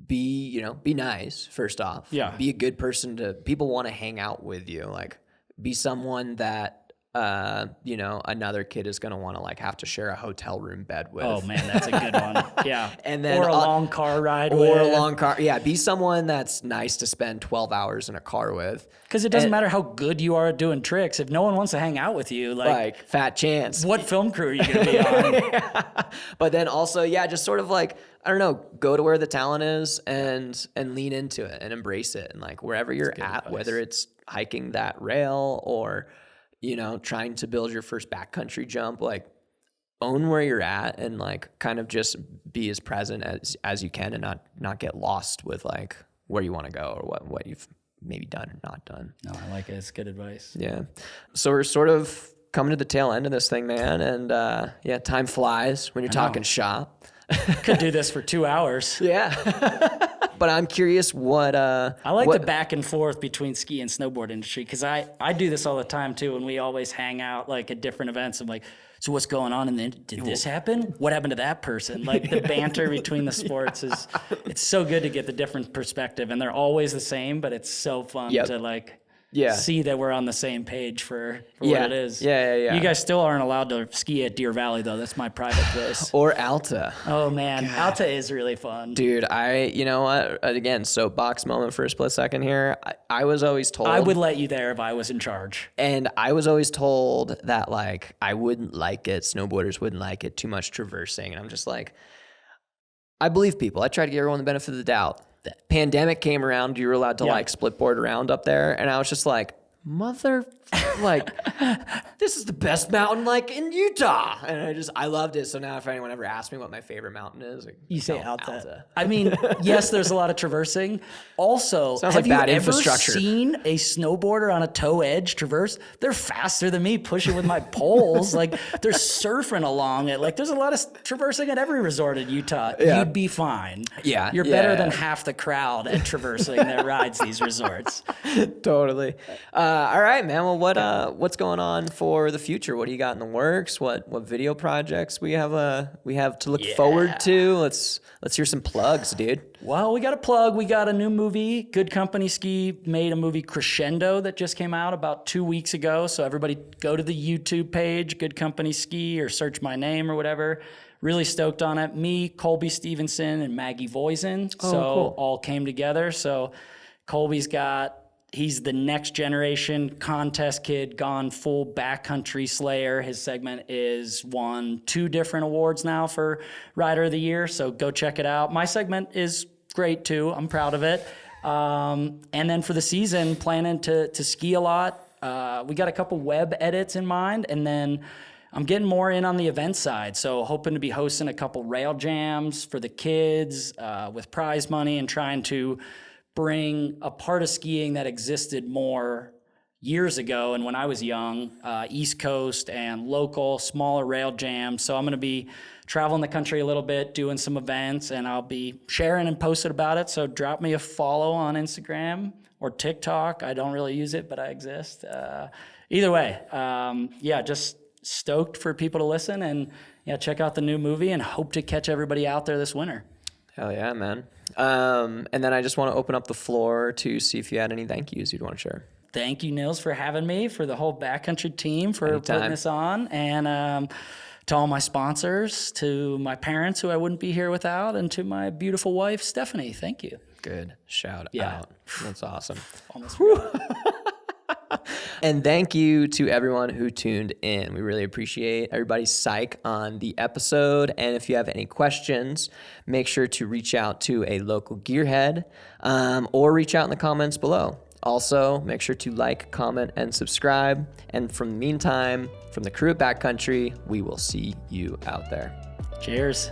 be nice first off. Yeah. Be a good person people want to hang out with you. Like be someone that another kid is going to want to like have to share a hotel room bed with. Oh man, that's a good one. Yeah. And then or a long car ride or with. a long car. Yeah. Be someone that's nice to spend 12 hours in a car with. Because it doesn't matter how good you are at doing tricks. If no one wants to hang out with you, like fat chance. What film crew are you going to be on? Yeah. But then also, just sort of like, I don't know, go to where the talent is and lean into it and embrace it. And like wherever you're at, advice. Whether it's hiking that rail or, trying to build your first backcountry jump, like own where you're at and like kind of just be as present as you can and not get lost with like where you want to go or what you've maybe done or not done. No, I like it. It's good advice. Yeah. So we're sort of coming to the tail end of this thing, man. And time flies when you're talking shop. Could do this for 2 hours. Yeah. But I'm curious what I like the back and forth between ski and snowboard industry because I do this all the time too, and we always hang out like at different events. I'm like, so what's going on? And then did this happen? What happened to that person? Like the banter between the sports it's so good to get the different perspective, and they're always the same, but it's so fun to like see that we're on the same page for what it is. Yeah. You guys still aren't allowed to ski at Deer Valley though. That's my private place. Or Alta. Oh man, Alta is really fun. Dude, you know what? Again, soapbox moment for a split second here. I was always told I would let you there if I was in charge. And I was always told that like I wouldn't like it, snowboarders wouldn't like it, too much traversing. And I'm just like, I believe people. I try to give everyone the benefit of the doubt. The pandemic came around, you were allowed to like split board around up there, and I was just like, like this is the best mountain like in Utah, and I loved it. So now if anyone ever asks me what my favorite mountain is, like, you say Alta. I mean, yes, there's a lot of traversing. Also, sounds like bad infrastructure. Have you ever seen a snowboarder on a toe edge traverse? They're faster than me pushing with my poles. Like they're surfing along it. Like there's a lot of traversing at every resort in Utah. You'd be fine. You're better than half the crowd at traversing that rides these resorts. Totally. All right, man. Well, what's going on for the future? What do you got in the works? What video projects we have to look forward to? Let's hear some plugs, dude. Well, we got a plug. We got a new movie. Good Company Ski made a movie, Crescendo, that just came out about 2 weeks ago. So everybody go to the YouTube page, Good Company Ski, or search my name or whatever. Really stoked on it. Me, Colby Stevenson, and Maggie Voisin. Cool. All came together. So Colby's he's the next generation contest kid, gone full backcountry slayer. His segment is won 2 different awards now for Rider of the Year, so go check it out. My segment is great too. I'm proud of it. And then for the season, planning to ski a lot. We got a couple web edits in mind, and then I'm getting more in on the event side, so hoping to be hosting a couple rail jams for the kids with prize money, and trying to bring a part of skiing that existed more years ago and when I was young, East Coast and local, smaller rail jams. So I'm going to be traveling the country a little bit, doing some events, and I'll be sharing and posting about it. So drop me a follow on Instagram or TikTok. I don't really use it, but I exist. Either way, just stoked for people to listen, and check out the new movie, and hope to catch everybody out there this winter. Hell yeah, man. And then I just want to open up the floor to see if you had any thank yous you'd want to share. Thank you, Nils, for having me, for the whole Backcountry team for putting this on, and to all my sponsors, to my parents who I wouldn't be here without, and to my beautiful wife, Stephanie. Thank you. Good shout out. That's awesome. Almost And thank you to everyone who tuned in. We really appreciate everybody's psych on the episode. And if you have any questions, make sure to reach out to a local gearhead or reach out in the comments below. Also, make sure to like, comment, and subscribe. And from the meantime, from the crew at Backcountry, we will see you out there. Cheers.